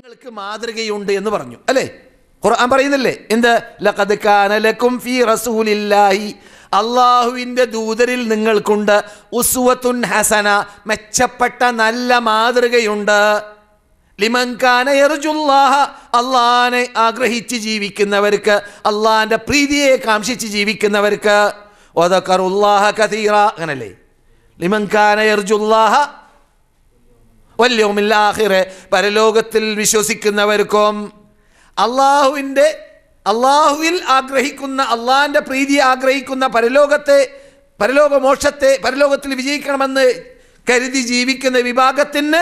നിങ്ങൾക്ക് മാതൃകയുണ്ട് എന്ന് പറഞ്ഞു അല്ലേ? ഖുർആൻ പറയുന്നില്ലേ എന്ത്? ലഖദ് കാന ലക്കും ഫീ റസൂലില്ലാഹി, അള്ളാഹുവിൻ്റെ ദൂതരിൽ നിങ്ങൾക്കുണ്ട് ഉസ്വത്തുൻ ഹസന, മെച്ചപ്പെട്ട നല്ല മാതൃകയുണ്ട്. ലിമൻ കാന യർജുല്ലാഹ, അള്ളാഹിനെ ആഗ്രഹിച്ച് ജീവിക്കുന്നവർക്ക്, അള്ളാഹിൻ്റെ പ്രീതിയെ കാംക്ഷിച്ച് ജീവിക്കുന്നവർക്ക്. വദക്കറുല്ലാഹ കതീറ, അങ്ങനല്ലേ? ലിമൻ കാന യർജുല്ലാഹ വൽ യൗമിൽ ആഖിറ, പരലോകത്തിൽ വിശ്വസിക്കുന്നവർക്കും അള്ളാഹുവിൽ ആഗ്രഹിക്കുന്ന, അള്ളാഹിൻ്റെ പ്രീതിയെ ആഗ്രഹിക്കുന്ന, പരലോകമോക്ഷത്തെ, പരലോകത്തിൽ വിജയിക്കണമെന്ന് കരുതി ജീവിക്കുന്ന വിഭാഗത്തിന്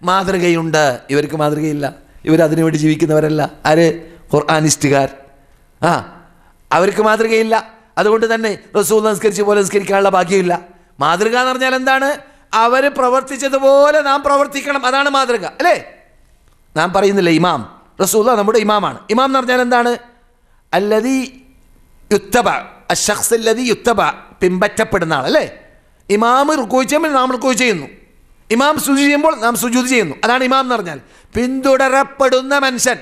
മാതൃകയുണ്ട്. ഇവർക്ക് മാതൃകയില്ല, ഇവരതിനു വേണ്ടി ജീവിക്കുന്നവരല്ല. ആര്? ഖുർആനിസ്റ്റുകാർ. അവർക്ക് മാതൃകയില്ല. അതുകൊണ്ട് തന്നെ റസൂൽ നിസ്കരിച്ച പോലെ നിസ്കരിക്കാനുള്ള ഭാഗ്യമില്ല. മാതൃക എന്ന് പറഞ്ഞാൽ എന്താണ്? അവർ പ്രവർത്തിച്ചതുപോലെ നാം പ്രവർത്തിക്കണം, അതാണ് മാതൃക അല്ലേ? നാം പറയുന്നില്ല ഇമാം, റസൂൽ നമ്മുടെ ഇമാമാണ്. ഇമാം എന്ന് പറഞ്ഞാൽ എന്താണ്? അല്ലദീ യുത്തബ, അശ്ശഖ്സ് അല്ലദീ യുത്തബ, പിൻപറ്റപ്പെടുന്ന ആൾ അല്ലേ? ഇമാം റുക്കൂ ചെയ്യുമ്പോൾ നാം റുക്കൂ ചെയ്യുന്നു, ഇമാം സുജൂദ് ചെയ്യുമ്പോൾ നാം സുജൂദ് ചെയ്യുന്നു, അതാണ് ഇമാം എന്ന് പറഞ്ഞാൽ. പിന്തുടരപ്പെടുന്ന മനുഷ്യൻ.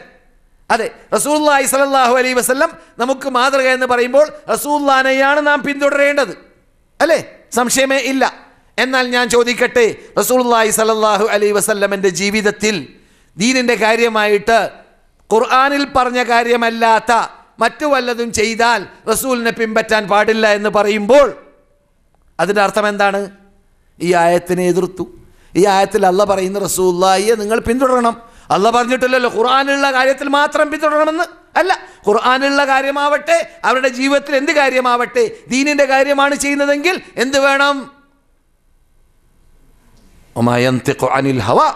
അതെ, റസൂലുള്ളാഹി സ്വല്ലല്ലാഹു അലൈഹി വസല്ലം നമുക്ക് മാതൃക എന്ന് പറയുമ്പോൾ റസൂലുള്ളാഹിനെയാണ് നാം പിന്തുടരേണ്ടത് അല്ലേ? സംശയമേ ഇല്ല. എന്നാൽ ഞാൻ ചോദിക്കട്ടെ, റസൂലുള്ളാഹി സ്വല്ലല്ലാഹു അലൈഹി വസല്ലമിൻ്റെ ജീവിതത്തിൽ ദീനിൻ്റെ കാര്യമായിട്ട് ഖുർആനിൽ പറഞ്ഞ കാര്യമല്ലാത്ത മറ്റു വല്ലതും ചെയ്താൽ റസൂലിനെ പിൻപറ്റാൻ പാടില്ല എന്ന് പറയുമ്പോൾ അതിൻ്റെ അർത്ഥം എന്താണ്? ഈ ആയത്തിനെ എതിർത്തു. ഈ ആയത്തിൽ അള്ളാഹ് പറയുന്ന റസൂലുള്ളാഹിയെ നിങ്ങൾ പിന്തുടരണം. അള്ളാഹ് പറഞ്ഞിട്ടില്ലല്ലോ ഖുർആനിലുള്ള കാര്യത്തിൽ മാത്രം പിന്തുടരണമെന്ന്. അല്ല, ഖുർആനിലുള്ള കാര്യമാവട്ടെ, അവരുടെ ജീവിതത്തിൽ എന്ത് കാര്യമാവട്ടെ, ദീനിൻ്റെ കാര്യമാണ് ചെയ്യുന്നതെങ്കിൽ എന്ത് വേണം? വമാ യൻതിഖു അനിൽ ഹവാ,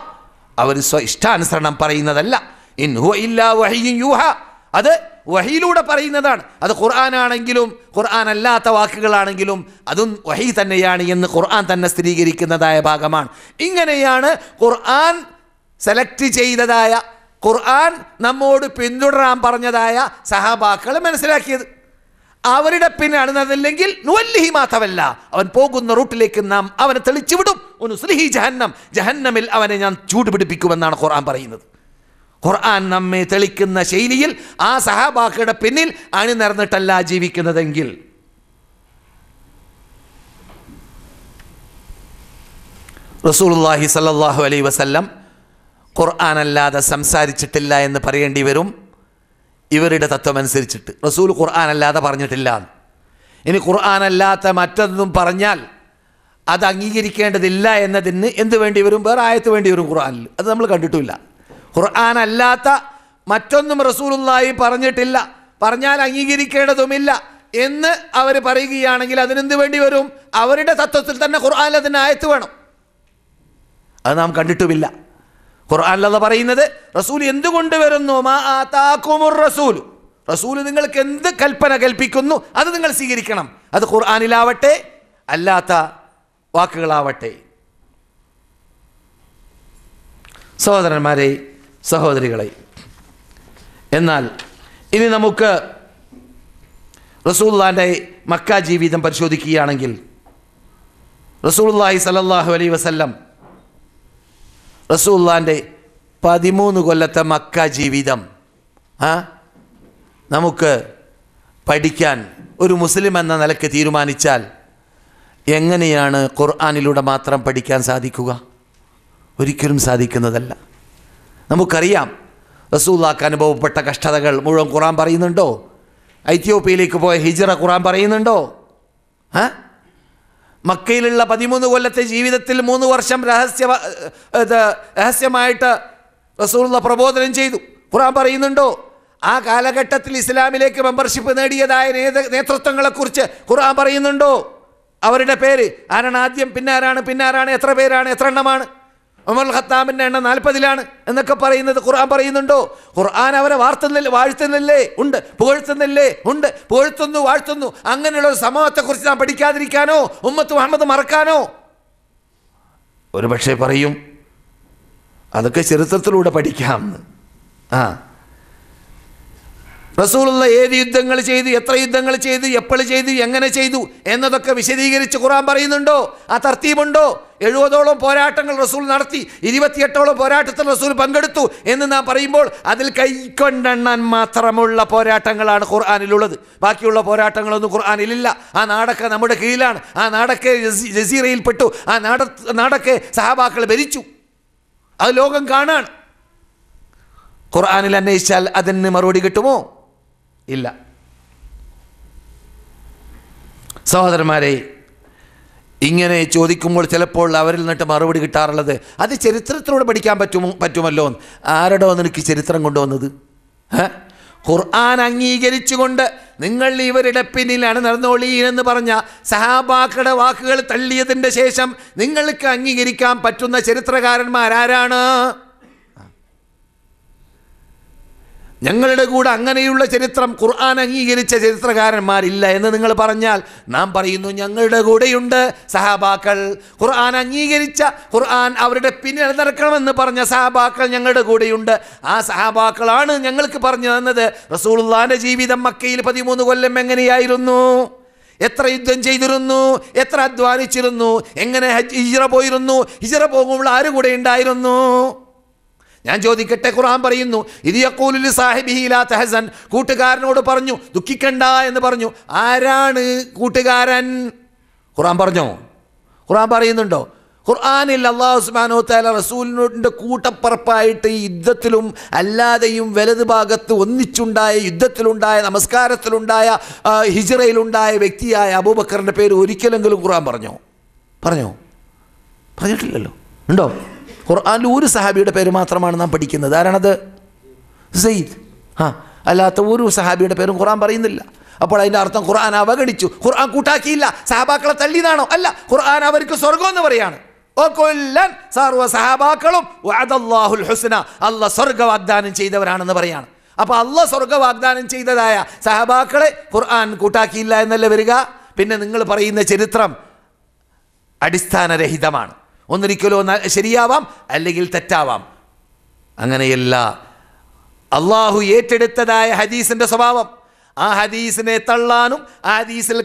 അവർ ഇഷ്ടാനുസരണം പറയുന്നതല്ല. ഇൻ ഹുവ ഇല്ലാ വഹയ്യുൻ യൂഹ, അത് വഹിയിലൂടെ പറയുന്നതാണ്. അത് ഖുർആനാണെങ്കിലും ഖുർആൻ അല്ലാത്ത വാക്കുകളാണെങ്കിലും അതും വഹി തന്നെയാണ് എന്ന് ഖുർആൻ തന്നെ സ്ഥിരീകരിക്കുന്നതായ ഭാഗമാണ്. ഇങ്ങനെയാണ് ഖുർആൻ സെലക്ട് ചെയ്തതായ, ഖുർആൻ നമ്മോട് പിന്തുടരാൻ പറഞ്ഞതായ സഹാബാക്കൾ മനസ്സിലാക്കിയത്. അവരുടെ പിന്നടുന്നതല്ലെങ്കിൽ നുവല്ലിഹി മാതവല്ല, അവൻ പോകുന്ന റൂട്ടിലേക്ക് നാം അവനെ തെളിച്ചു വിടും. ഉനുസ്ലിഹി ജഹന്നം, ജഹന്നമിൽ അവനെ ഞാൻ ചൂടുപിടിപ്പിക്കുമെന്നാണ് ഖുർആൻ പറയുന്നത്. ഖുർആൻ നമ്മെ തെളിക്കുന്ന ശൈലിയിൽ ആ സഹാബാക്കളുടെ പിന്നിൽ അണിനിരന്നിട്ടല്ല ജീവിക്കുന്നതെങ്കിൽ. റസൂലുള്ളാഹി സ്വല്ലല്ലാഹു അലൈഹി വസല്ലം ഖുർആൻ അല്ലാതെ സംസാരിച്ചിട്ടില്ല എന്ന് പറയേണ്ടി വരും ഇവരുടെ തത്വം അനുസരിച്ചിട്ട്. റസൂൽ ഖുർആൻ അല്ലാതെ പറഞ്ഞിട്ടില്ല. ഇനി ഖുർആൻ അല്ലാത്ത മറ്റൊന്നും പറഞ്ഞാൽ അത് അംഗീകരിക്കേണ്ടതില്ല എന്നതിന് എന്ത് വേണ്ടി വരും? വേറെ ആയത്ത് വേണ്ടി വരും ഖുർആനിൽ. അത് നമ്മൾ കണ്ടിട്ടുമില്ല. ഖുർആൻ അല്ലാത്ത മറ്റൊന്നും റസൂലുള്ളാഹി പറഞ്ഞിട്ടില്ല, പറഞ്ഞാൽ അംഗീകരിക്കേണ്ടതുമില്ല എന്ന് അവർ പറയുകയാണെങ്കിൽ അതിനെന്ത് വേണ്ടി വരും? അവരുടെ തത്വത്തിൽ തന്നെ ഖുർആനിൽ അതിന് ആയത്ത് വേണം. അത് നാം കണ്ടിട്ടുമില്ല. ഖുർആനിൽ പറയുന്നത് റസൂൽ എന്തുകൊണ്ട് വരുന്നു? മാ ആതാകുമുർ റസൂൽ, റസൂൽ നിങ്ങൾക്ക് എന്ത് കൽപ്പന കൽപ്പിക്കുന്നു അത് നിങ്ങൾ സ്വീകരിക്കണം. അത് ഖുർആനിലാവട്ടെ അല്ലാത്ത വാക്കുകളാവട്ടെ. സഹോദരന്മാരെ, സഹോദരികളെ, എന്നാൽ ഇനി നമുക്ക് റസൂലുള്ളാഹിൻ്റെ മക്ക ജീവിതം പരിശോധിക്കുകയാണെങ്കിൽ റസൂലുള്ളാഹി സ്വല്ലല്ലാഹു അലൈഹി വസല്ലം റസൂലുള്ളാഹിൻ്റെ 13 കൊല്ലത്തെ മക്ക ജീവിതം നമുക്ക് പഠിക്കാൻ ഒരു മുസ്ലിം എന്ന നിലയ്ക്ക് തീരുമാനിച്ചാൽ എങ്ങനെയാണ് ഖുർആനിലൂടെ മാത്രം പഠിക്കാൻ സാധിക്കുക? ഒരിക്കലും സാധിക്കുന്നതല്ല. നമുക്കറിയാം റസൂലുള്ളാഹിക്ക് അനുഭവപ്പെട്ട കഷ്ടതകൾ മുഴുവൻ ഖുർആൻ പറയുന്നുണ്ടോ? എത്യോപ്യയിലേക്ക് പോയ ഹിജ്റ ഖുർആൻ പറയുന്നുണ്ടോ? മക്കയിലുള്ള 13 കൊല്ലത്തെ ജീവിതത്തിൽ 3 വർഷം രഹസ്യമായിട്ട് റസൂലുള്ളാഹി പ്രബോധനം ചെയ്തു, ഖുർആൻ പറയുന്നുണ്ടോ? ആ കാലഘട്ടത്തിൽ ഇസ്ലാമിലേക്ക് മെമ്പർഷിപ്പ് നേടിയതായ നേതൃത്വങ്ങളെക്കുറിച്ച് ഖുർആൻ പറയുന്നുണ്ടോ? അവരുടെ പേര് ആരാണ് ആദ്യം, പിന്നാരാണ്, എത്ര പേരാണ്, എത്ര എണ്ണമാണ്? ഉമർ ഖത്താബിൻ്റെ എണ്ണം 40 എന്നൊക്കെ പറയുന്നത് ഖുർആൻ പറയുന്നുണ്ടോ? ഖുർആൻ അവരെ വാഴ്ത്തുന്നില്ലേ? ഉണ്ട്. പുകഴ്ത്തുന്നില്ലേ? ഉണ്ട്. പുകഴ്ത്തുന്നു, വാഴ്ത്തുന്നു. അങ്ങനെയുള്ള ഒരു സമൂഹത്തെക്കുറിച്ച് നാം പഠിക്കാതിരിക്കാനോ ഉമ്മത്ത് മുഹമ്മദ് മറക്കാനോ? ഒരു പക്ഷേ പറയും അതൊക്കെ ചരിത്രത്തിലൂടെ പഠിക്കാം. റസൂലുള്ള ഏത് യുദ്ധങ്ങൾ ചെയ്തു, എത്ര യുദ്ധങ്ങൾ ചെയ്തു, എപ്പോൾ ചെയ്തു, എങ്ങനെ ചെയ്തു എന്നതൊക്കെ വിശദീകരിച്ച് ഖുർആൻ പറയുന്നുണ്ടോ? ആ തർത്തീബുണ്ടോ? 70ഓളം പോരാട്ടങ്ങൾ റസൂൽ നടത്തി, 28ഓളം പോരാട്ടത്തിൽ റസൂൽ പങ്കെടുത്തു എന്ന് നാം പറയുമ്പോൾ അതിൽ കൈക്കൊണ്ടെണ്ണാൻ മാത്രമുള്ള പോരാട്ടങ്ങളാണ് ഖുർആനിലുള്ളത്. ബാക്കിയുള്ള പോരാട്ടങ്ങളൊന്നും ഖുർആനിലില്ല. ആ നാടൊക്കെ നമ്മുടെ കീഴിലാണ്. ആ നാടൊക്കെ ജസീറയിൽപ്പെട്ടു. ആ നാടൊക്കെ സഹാബാക്കൾ ഭരിച്ചു. അത് ലോകം കാണാൻ. ഖുർആനിൽ അന്വേഷിച്ചാൽ അതിന് മറുപടി കിട്ടുമോ? ഇല്ല. സഹോദരന്മാരെ, ഇങ്ങനെ ചോദിക്കുമ്പോൾ ചിലപ്പോൾ അവരിൽ നിന്നിട്ട് മറുപടി കിട്ടാറുള്ളത് അത് ചരിത്രത്തിലൂടെ പഠിക്കാൻ പറ്റുമല്ലോ. ആരടോ നിനക്ക് ചരിത്രം കൊണ്ടുവന്നത്? ഖുർആൻ അംഗീകരിച്ചുകൊണ്ട് നിങ്ങൾ ഇവരുടെ പിന്നിലാണ് നടന്നോളീ എന്ന് പറഞ്ഞ സഹാബാക്കളുടെ വാക്കുകൾ തള്ളിയതിൻ്റെ ശേഷം നിങ്ങൾക്ക് അംഗീകരിക്കാൻ പറ്റുന്ന ചരിത്രകാരന്മാരാരാണ്? ഞങ്ങളുടെ കൂടെ അങ്ങനെയുള്ള ചരിത്രം ഖുർആൻ അംഗീകരിച്ച ചരിത്രകാരന്മാരില്ല എന്ന് നിങ്ങൾ പറഞ്ഞാൽ നാം പറയുന്നു ഞങ്ങളുടെ കൂടെയുണ്ട് സഹാബാക്കൾ. ഖുർആൻ അംഗീകരിച്ച, ഖുർആൻ അവരുടെ പിന്നിൽ നടക്കണമെന്ന് പറഞ്ഞ സഹാബാക്കൾ ഞങ്ങളുടെ കൂടെയുണ്ട്. ആ സഹാബാക്കളാണ് ഞങ്ങൾക്ക് പറഞ്ഞു തന്നത് റസൂലുള്ളാഹിന്റെ ജീവിതം മക്കയിൽ 13 കൊല്ലം എങ്ങനെയായിരുന്നു, എത്ര യുദ്ധം ചെയ്തിരുന്നു, എത്ര അധ്വാനിച്ചിരുന്നു, എങ്ങനെ ഹിജ്റ പോയിരുന്നു, ഹിജ്റ പോകുമ്പോൾ ആര് കൂടെ ഉണ്ടായിരുന്നു. ഞാൻ ചോദിക്കട്ടെ, ഖുർആൻ പറയുന്നു ഇദ് യഖൂലു ലിസാഹിബിഹി ലാ തഹസൻ, കൂട്ടുകാരനോട് പറഞ്ഞു ദുഃഖിക്കണ്ട എന്ന് പറഞ്ഞു. ആരാണ് കൂട്ടുകാരൻ? ഖുർആൻ പറഞ്ഞോ? ഖുർആൻ പറയുന്നുണ്ടോ? ഖുർആനിൽ അല്ലാഹു സുബ്ഹാനഹു വ തആല റസൂലിന്റെ കൂട്ടപ്പറപ്പായിട്ട് യുദ്ധത്തിലും അല്ലാതെയും വലത് ഭാഗത്ത് ഒന്നിച്ചുണ്ടായ യുദ്ധത്തിലുണ്ടായ നമസ്കാരത്തിലുണ്ടായ ഹിജ്റയിലുണ്ടായ വ്യക്തിയായ അബൂബക്കറിന്റെ പേര് ഒരിക്കലെങ്കിലും ഖുർആൻ പറഞ്ഞോ? പറഞ്ഞിട്ടില്ലല്ലോ. ഉണ്ടോ? ഖുർആനിൽ ഒരു സഹാബിയുടെ പേര് മാത്രമാണ് നാം പഠിക്കുന്നത്. ആരാണത്? സെയ്ദ്. അല്ലാത്ത ഒരു സഹാബിയുടെ പേരും ഖുർആൻ പറയുന്നില്ല. അപ്പോൾ അതിൻ്റെ അർത്ഥം ഖുർആൻ അവഗണിച്ചു, ഖുർആൻ കൂട്ടാക്കിയില്ല, സഹാബാക്കളെ തള്ളിയതാണോ? അല്ല, ഖുർആൻ അവർക്ക് സ്വർഗം എന്ന് പറയാണ്. സർവ്വ സഹാബാക്കളും വഅദല്ലാഹുൽ ഹുസ്ന, അല്ലാഹ് സ്വർഗ വാഗ്ദാനം ചെയ്തവരാണെന്ന് പറയാണ്. അപ്പോൾ അല്ലാഹ് സ്വർഗ വാഗ്ദാനം ചെയ്തതായ സഹാബാക്കളെ ഖുർആൻ കൂട്ടാക്കിയില്ല എന്നല്ലേ വരിക? പിന്നെ നിങ്ങൾ പറയുന്ന ചരിത്രം അടിസ്ഥാനരഹിതമാണ്. ഒന്നിരിക്കലോ ശരിയാവാം, അല്ലെങ്കിൽ തെറ്റാവാം. അങ്ങനെയല്ല. അള്ളാഹു ഏറ്റെടുത്തതായ ഹദീസിൻ്റെ സ്വഭാവം, ആ ഹദീസിനെ തള്ളാനും ആ ഹദീസിൽ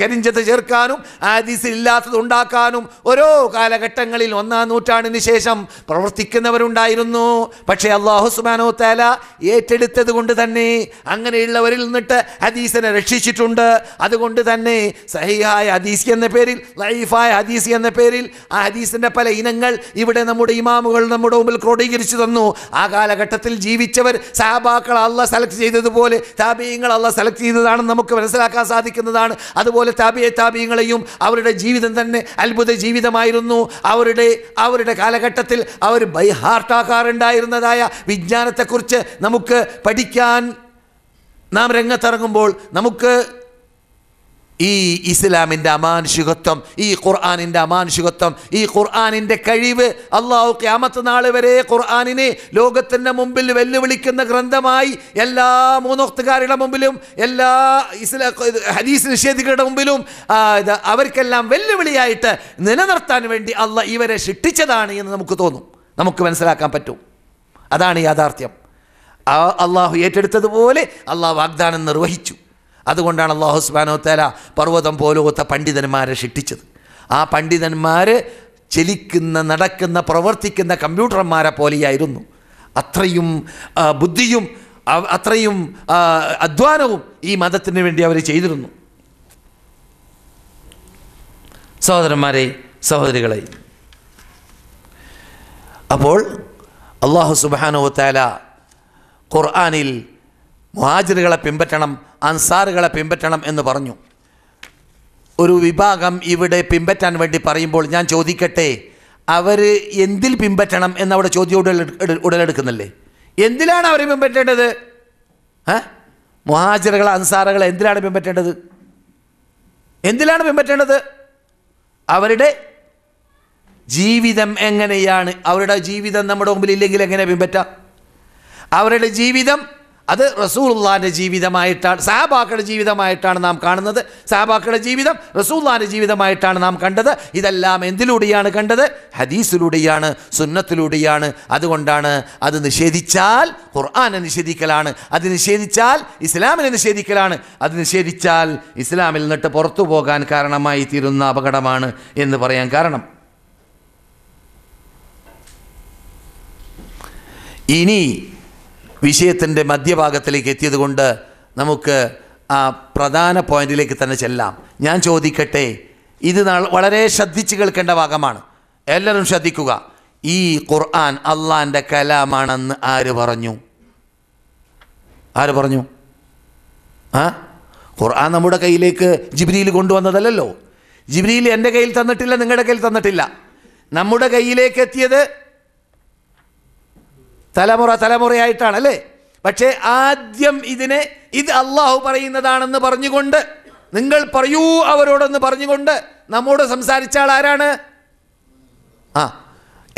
കരിഞ്ചത്ത് ചേർക്കാനും ആ ഹദീസിൽ ഇല്ലാത്തത് ഉണ്ടാക്കാനും ഓരോ കാലഘട്ടങ്ങളിൽ 1-ാം നൂറ്റാണ്ടിന് ശേഷം പ്രവർത്തിക്കുന്നവരുണ്ടായിരുന്നു. പക്ഷേ അല്ലാഹു സുബ്ഹാനഹു വ തആല ഏറ്റെടുത്തത് കൊണ്ട് തന്നെ അങ്ങനെയുള്ളവരിൽ നിന്നിട്ട് ഹദീസിനെ രക്ഷിച്ചിട്ടുണ്ട്. അതുകൊണ്ട് തന്നെ സഹീഹായ ഹദീസ് എന്ന പേരിൽ, ലഈഫായ ഹദീസ് എന്ന പേരിൽ ആ ഹദീസിൻ്റെ പല ഇനങ്ങൾ ഇവിടെ നമ്മുടെ ഇമാമുകൾ നമ്മുടെ മുമ്പിൽ ക്രോഡീകരിച്ചു തന്നു. ആ കാലഘട്ടത്തിൽ ജീവിച്ചവർ സഹാബാക്കൾ അല്ലാഹ് സെലക്ട് ചെയ്തതുപോലെ താബിഈങ്ങൾ അല്ലാഹ് സെലക്ട് ചെയ്തതാണെന്ന് നമുക്ക് മനസ്സിലാക്കാൻ സാധിക്കുന്നതാണ്. അതുപോലെ താബിഈങ്ങളെയും അവരുടെ ജീവിതം തന്നെ അത്ഭുത ജീവിതമായിരുന്നു. അവരുടെ കാലഘട്ടത്തിൽ അവർ ബൈ ഹാർട്ടാക്കാറുണ്ടായിരുന്നതായ വിജ്ഞാനത്തെക്കുറിച്ച് നമുക്ക് പഠിക്കാൻ നാം രംഗത്തിറങ്ങുമ്പോൾ നമുക്ക് ഈ ഇസ്ലാമിൻ്റെ അമാനുഷികത്വം, ഈ ഖുർആനിൻ്റെ അമാനുഷികത്വം, ഈ ഖുർആനിൻ്റെ കഴിവ്, അള്ളാഹു ഖിയാമത്ത് നാൾ വരെ ഖുർആനിനെ ലോകത്തിൻ്റെ മുമ്പിൽ വെല്ലുവിളിക്കുന്ന ഗ്രന്ഥമായി എല്ലാ മൂന്നോക്തുകാരുടെ മുമ്പിലും എല്ലാ ഹദീസ് നിഷേധികളുടെ മുമ്പിലും അവർക്കെല്ലാം വെല്ലുവിളിയായിട്ട് നിലനിർത്താൻ വേണ്ടി അള്ളാഹ് ഇവരെ സൃഷ്ടിച്ചതാണ് എന്ന് നമുക്ക് തോന്നും, നമുക്ക് മനസ്സിലാക്കാൻ പറ്റും. അതാണ് യാഥാർത്ഥ്യം. അള്ളാഹു ഏറ്റെടുത്തതുപോലെ അള്ളാഹു വാഗ്ദാനം നിർവഹിച്ചു. അതുകൊണ്ടാണ് അല്ലാഹു സുബ്ഹാനഹു വ തആല പർവ്വതം പോലത്തെ പണ്ഡിതന്മാരെ സൃഷ്ടിച്ചത്. ആ പണ്ഡിതന്മാർ ചലിക്കുന്ന, നടക്കുന്ന, പ്രവർത്തിക്കുന്ന കമ്പ്യൂട്ടർമാരെ പോലെയായിരുന്നു. അത്രയും ബുദ്ധിയും അത്രയും അധ്വാനവും ഈ മതത്തിന് വേണ്ടി അവർ ചെയ്തിരുന്നു. സഹോദരന്മാരെ, സഹോദരികളെ, അപ്പോൾ അല്ലാഹു സുബ്ഹാനഹു വ തആല ഖുർആനിൽ മുഹാജിറുകളെ പിൻപറ്റണം, അൻസാറുകളെ പിൻപറ്റണം എന്ന് പറഞ്ഞു. ഒരു വിഭാഗം ഇവിടെ പിൻപറ്റാൻ വേണ്ടി പറയുമ്പോൾ ഞാൻ ചോദിക്കട്ടെ, അവർ എന്തിൽ പിൻപറ്റണം എന്നവിടെ ചോദ്യം ഉടലെടുക്കുന്നില്ലേ? എന്തിലാണ് അവർ പിൻപറ്റേണ്ടത്? മുഹാജിറുകളെ, അൻസാറുകളെ എന്തിലാണ് പിൻപറ്റേണ്ടത്? എന്തിലാണ് പിൻപറ്റേണ്ടത്? അവരുടെ ജീവിതം എങ്ങനെയാണ്? അവരുടെ ജീവിതം നമ്മുടെ മുമ്പിൽ ഇല്ലെങ്കിൽ എങ്ങനെ പിൻപറ്റാം? അവരുടെ ജീവിതം അത് റസൂലുള്ളാഹിൻ്റെ ജീവിതമായിട്ടാണ്, സഹാബാക്കളുടെ ജീവിതമായിട്ടാണ് നാം കാണുന്നത്. സഹാബാക്കളുടെ ജീവിതം റസൂലുള്ളാഹിൻ്റെ ജീവിതമായിട്ടാണ് നാം കണ്ടത്. ഇതെല്ലാം എന്തിലൂടെയാണ് കണ്ടത്? ഹദീസിലൂടെയാണ്, സുന്നത്തിലൂടെയാണ്. അതുകൊണ്ടാണ് അത് നിഷേധിച്ചാൽ ഖുർആനെ നിഷേധിക്കലാണ്, അത് നിഷേധിച്ചാൽ ഇസ്ലാമിനെ നിഷേധിക്കലാണ്, അത് നിഷേധിച്ചാൽ ഇസ്ലാമിൽ നിന്നിട്ട് പുറത്തു പോകാൻ കാരണമായി തീരുന്ന അപകടമാണ് എന്ന് പറയാൻ കാരണം. ഇനി വിഷയത്തിൻ്റെ മധ്യഭാഗത്തിലേക്ക് എത്തിയത് കൊണ്ട് നമുക്ക് ആ പ്രധാന പോയിന്റിലേക്ക് തന്നെ ചെല്ലാം. ഞാൻ ചോദിക്കട്ടെ, ഇത് വളരെ ശ്രദ്ധിച്ച് കേൾക്കേണ്ട ഭാഗമാണ്. എല്ലാവരും ശ്രദ്ധിക്കുക. ഈ ഖുർആൻ അള്ളാൻ്റെ കലാമാണെന്ന് ആര് പറഞ്ഞു? ആര് പറഞ്ഞു? ഖുർആൻ നമ്മുടെ കയ്യിലേക്ക് ജിബ്രീൽ കൊണ്ടുവന്നതല്ലല്ലോ. ജിബ്രീൽ എൻ്റെ കയ്യിൽ തന്നിട്ടില്ല, നിങ്ങളുടെ കയ്യിൽ തന്നിട്ടില്ല. നമ്മുടെ കയ്യിലേക്ക് എത്തിയത് തലമുറയായിട്ടാണ് അല്ലേ? പക്ഷേ ആദ്യം ഇത് അള്ളാഹു പറയുന്നതാണെന്ന് പറഞ്ഞുകൊണ്ട്, നിങ്ങൾ പറയൂ അവരോടൊന്ന് പറഞ്ഞുകൊണ്ട് നമ്മോട് സംസാരിച്ച ആൾ ആരാണ്?